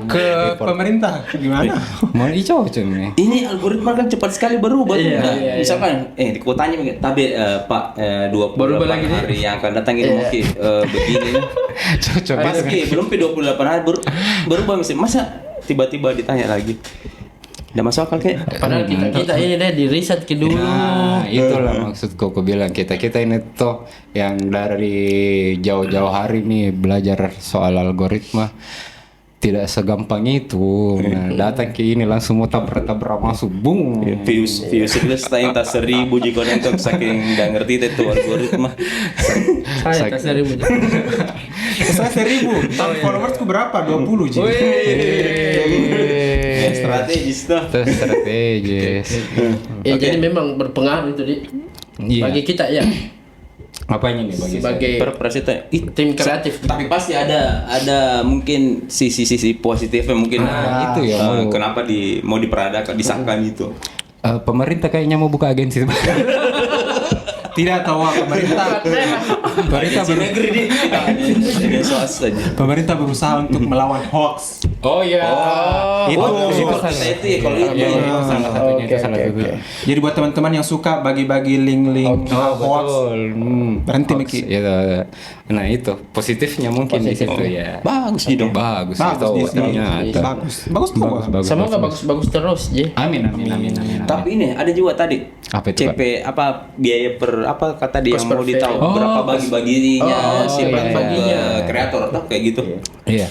ke pemerintah gimana? Mau hijau nih. Ini algoritma kan cepat sekali berubah tuh. Iya, Nah, iya, misalkan kotanya tapi Pak 28 Berubah lagi nih. hari yang akan datang ini mungkin begini. Cocok Pas belum 28 hari berubah masa tiba-tiba ditanya lagi. Udah masuk akal kayak. Padahal kita ini deh di riset ke dulu. Nah, itulah maksudku. Aku bilang kita ini tuh yang dari jauh-jauh hari nih belajar soal algoritma tidak segampang itu. Nah, datang ke ini langsung mau tabrak masuk, bung. Views tayang tak 1000 jika nonton saking nggak ngerti itu algoritma. Saya tak 1000. Saya 1000. Tapi followersku berapa? 20 Ji. Strategis tuh. Itu strategis. Ya jadi memang berpengaruh itu di Iya. bagi kita ya Apanya nih bagi saya? sebagai Perpres itu tim kreatif. tapi pasti ada mungkin sisi positifnya mungkin Itu ya, kenapa mau diperadakan disahkan itu. Pemerintah kayaknya mau buka agensi. Tidak tahu pemerintah. Agensi negeri nih. Jadi swasta aja. Pemerintah berusaha untuk melawan hoax. Oh iya. Itu Kalau itu ya kalau itu. Salah satunya itu salah satu. Jadi buat teman-teman yang suka bagi-bagi link-link hoax, berhenti Miki. Ya, nah itu positifnya mungkin di situ ya. Bagus sih dong. Bagus Bagus itu di sini. ternyata. Bagus tuh. Semoga bagus-bagus terus, Ji. Amin. Tapi ini ada juga tadi Apa itu, CP biaya per apa kata dia Cost yang mau per ditahu file. berapa bagi-baginya si iya, bagi-baginya kreator atau kayak gitu. Iya.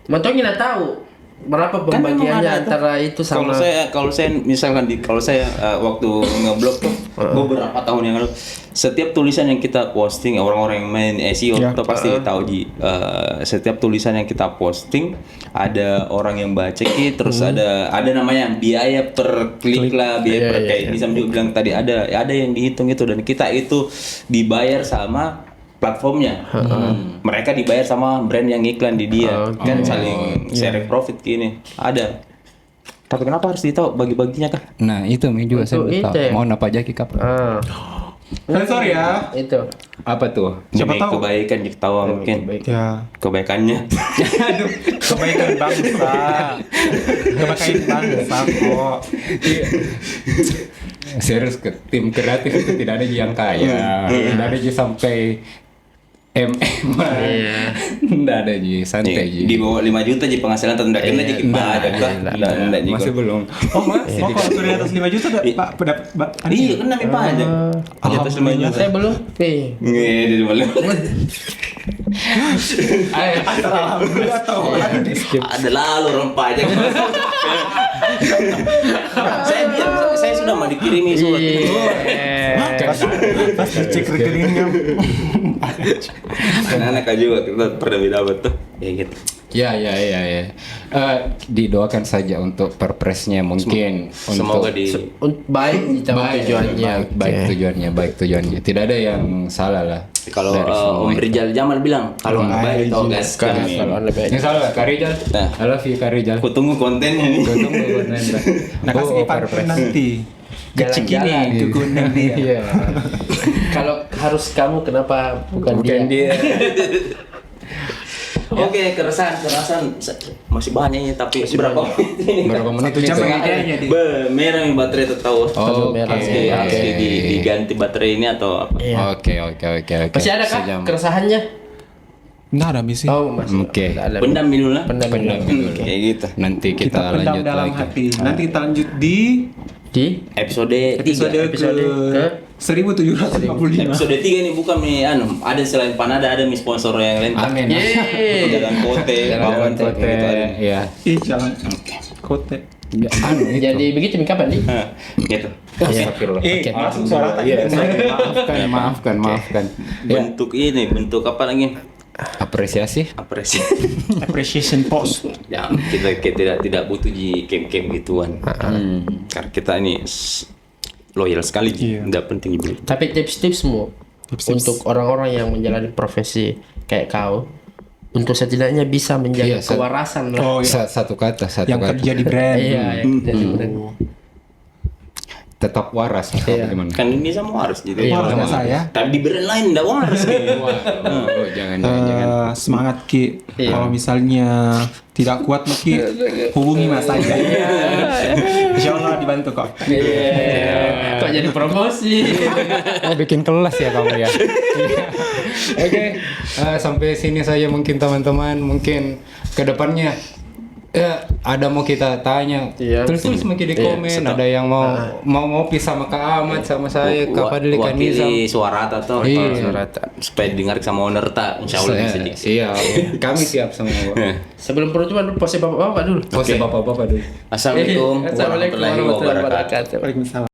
Mantong nggak tahu berapa Kan memang pembagiannya ada tuh. antara itu sama Kalau saya misalkan kalau saya waktu ngeblog tuh beberapa tahun yang lalu setiap tulisan yang kita posting orang-orang yang main SEO tuh pasti tahu di setiap tulisan yang kita posting ada orang yang baca terus ada namanya biaya per klik lah biaya per kayak bisa juga bilang tadi ada yang dihitung itu dan kita itu dibayar sama platformnya. Mereka dibayar sama brand yang iklan di dia. Kan saling share profit gini. Ada. Tapi kenapa harus ditahu bagi-baginya kah? Nah itu juga saya Itu tahu. ya. Mau apa aja kapan? Sorry ya. itu Apa tuh? Siapa Demi tahu? kebaikan tahu mungkin. Ya. Kebaikannya. Kebaikan bangsa. Kebaikan bangsa kok. Serius ke tim kreatif itu tidak ada yang kaya, tidak ada yang sampai tidak ada ji santai ji. Di bawah 5 juta aja penghasilan tendak kena aja kita ada kah? Enggak Masih belum. Oh, kalau sudah di atas 5 juta Pak pendapat Iya kena mi pajak. Di atas 5 juta. saya belum Nggak di bawah. alhamdulillah tahu. Ada lalu orang pajak. Saya sudah mau dikirimi surat. Pas cek rekeningnya. Anak-anak juga kita pernah dapat tuh. Ya gitu. Ya. Didoakan saja untuk perpresnya mungkin. Semoga di baik tujuannya. Baik tujuannya. Tidak ada yang salah lah. kalau dari semua Om itu. Rijal Jamal bilang kalau nggak baik tau gas kami. Yang salah Karijal. Nah. I love you Karijal. Aku tunggu kontennya nih. Gue tunggu konten. Nah, kasih Pak nanti. Kecik ini Jalan-jalan. ke Gunung dia. Iya. Kalau harus kamu, kenapa bukan dia? Oke, keresahan masih banyak ya, tapi berapa menit ini? Berapa menit tuh? Jam Cak? kayaknya di. Merah nih baterai tahu. Oh, merah. Harus diganti baterai ini atau apa? Iya. Oke. Masih ada kah Sejam. keresahannya? Nggak ada misi. Oh, masih. Oke. Nggak ada. Pendam dulu lah. Pendam dulu. Kayak gitu. Nanti Kita kita pendam lanjut dalam lagi. hati. Nanti kita lanjut di Di Episode episode 3. ke 1755. Episode 3 ini bukan nih ada selain Panada ada nih sponsor yang lain. Amin. Yeay. Jalan Kote, Jalan Kote, Kote. gitu ada. Iya. Ih, jalan kote. Anu itu. Jadi begitu nih kapan nih? Hah, gitu. Astagfirullah. Oke. Langsung suara tadi. Iya, maafkan. Ya, Bentuk apa lagi? apresiasi. Apresiasi. Appreciation post. Ya, kita tidak butuh di camp-camp gituan. Karena kita ini loyal sekali, Iya. tidak penting ibu. Tapi tips-tipsmu Tips-tips. untuk orang-orang yang menjalani profesi kayak kau, untuk setidaknya bisa menjaga Iya, kewarasan lah. Oh iya. Satu kata. Yang kerja di brand. Iya, jadi benar. Tetap waras atau Iya. bagaimana? Kan ini sama waras gitu. Iya, Waras saya. Tapi di brand lain tidak waras gitu. Oh, jangan. Semangat Ki. Iya. Kalau misalnya tidak kuat Ki, hubungi Mas aja. Insya Allah dibantu kok. Iya. Kok jadi promosi? Oh, bikin kelas ya kamu ya. Oke, sampai sini saja mungkin teman-teman. Mungkin kedepannya ada mau kita tanya, Iya. tulis mungkin di Iya, komen. Ada yang mau ngopi sama Kak Ahmad, sama saya, Kak Fadli, Kak Nizam. Wakili suara atau Iya. supaya dengar sama owner tak, insya Allah bisa dikit. Siap, kami siap semua. Sebelum penutupan dulu pose bapak-bapak dulu. Pose bapak-bapak dulu. Assalamualaikum Assalamualaikum warahmatullahi wabarakatuh. wabarakatuh. Waalaikumsalam.